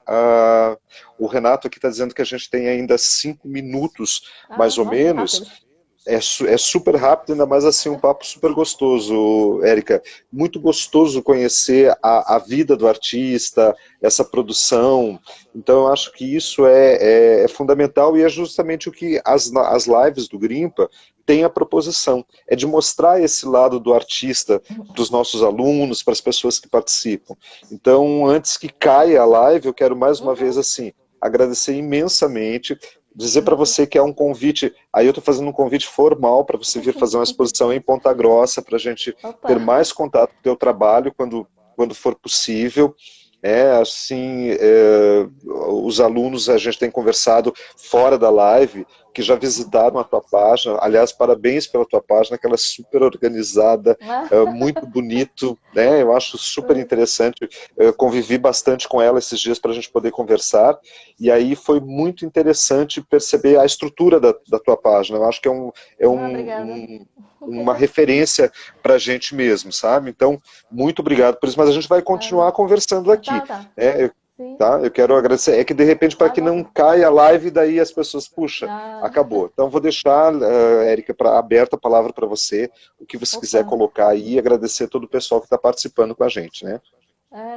Speaker 2: o Renato aqui está dizendo que a gente tem ainda 5 minutos, mais
Speaker 1: Ah,
Speaker 2: ou
Speaker 1: nossa, que
Speaker 2: menos.
Speaker 1: rápido.
Speaker 2: É super rápido, ainda mais assim um papo super gostoso, Érica. Muito gostoso conhecer a vida do artista, essa produção. Então eu acho que isso é fundamental e é justamente o que as lives do Grimpa têm a proposição. É de mostrar esse lado do artista para os nossos alunos, para as pessoas que participam. Então, antes que caia a live, eu quero mais uma vez
Speaker 1: Uhum.
Speaker 2: assim agradecer imensamente, dizer para
Speaker 1: Nossa.
Speaker 2: você que é um convite. Aí eu estou fazendo um convite formal para você vir fazer uma exposição em Ponta Grossa, para a gente
Speaker 1: Opa.
Speaker 2: ter mais contato com o teu trabalho quando for possível. Assim, os alunos, a gente tem conversado fora da live, que já visitaram a tua página. Aliás, parabéns pela tua página, que ela é super organizada,
Speaker 1: Ah,
Speaker 2: muito bonito, né? Eu acho super interessante. Eu convivi bastante com ela esses dias para a gente poder conversar. E aí foi muito interessante perceber a estrutura da tua página. Eu acho que
Speaker 1: obrigada.
Speaker 2: uma referência para a gente mesmo, sabe? Então, muito obrigado por isso, mas a gente vai
Speaker 1: Ah,
Speaker 2: continuar conversando aqui.
Speaker 1: tá, tá.
Speaker 2: Né?
Speaker 1: Sim.
Speaker 2: Tá? Eu quero agradecer. É que de repente, para
Speaker 1: Ah,
Speaker 2: que não
Speaker 1: nossa.
Speaker 2: caia a live, daí as pessoas, puxa,
Speaker 1: Ah,
Speaker 2: acabou. Então, vou deixar, Érica, aberta a palavra para você, o que você quiser
Speaker 1: opa.
Speaker 2: colocar aí, e agradecer todo o pessoal que está participando com a gente, né?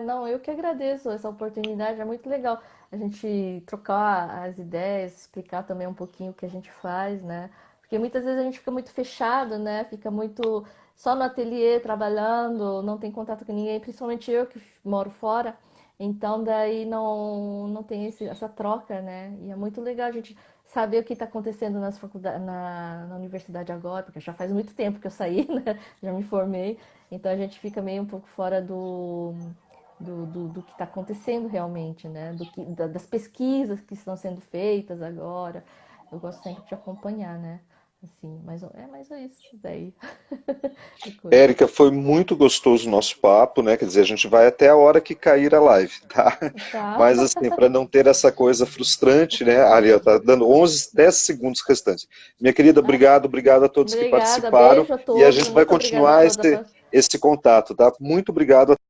Speaker 1: Não, eu que agradeço essa oportunidade, é muito legal a gente trocar as ideias, explicar também um pouquinho o que a gente faz, né? Porque muitas vezes a gente fica muito fechado, né? Fica muito só no ateliê trabalhando, não tem contato com ninguém, principalmente eu que moro fora. Então daí não tem essa troca, né? E é muito legal a gente saber o que está acontecendo nas faculdades, na universidade agora, porque já faz muito tempo que eu saí, né? Já me formei. Então a gente fica meio um pouco fora do que está acontecendo realmente, né? Das pesquisas que estão sendo feitas agora. Eu gosto sempre de acompanhar, né? Assim, mas é isso daí. Que coisa.
Speaker 2: Érica, foi muito gostoso o nosso papo, né? Quer dizer, a gente vai até a hora que cair a live, tá?
Speaker 1: Tá.
Speaker 2: Mas assim, para não ter essa coisa frustrante, né? Ali, ó, tá dando 11, 10 segundos restantes. Minha querida,
Speaker 1: Ah,
Speaker 2: obrigado, obrigado a todos que
Speaker 1: obrigada,
Speaker 2: participaram
Speaker 1: beijo a
Speaker 2: e a
Speaker 1: todos,
Speaker 2: gente vai
Speaker 1: muito obrigada a
Speaker 2: continuar
Speaker 1: toda.
Speaker 2: esse contato, tá? Muito obrigado.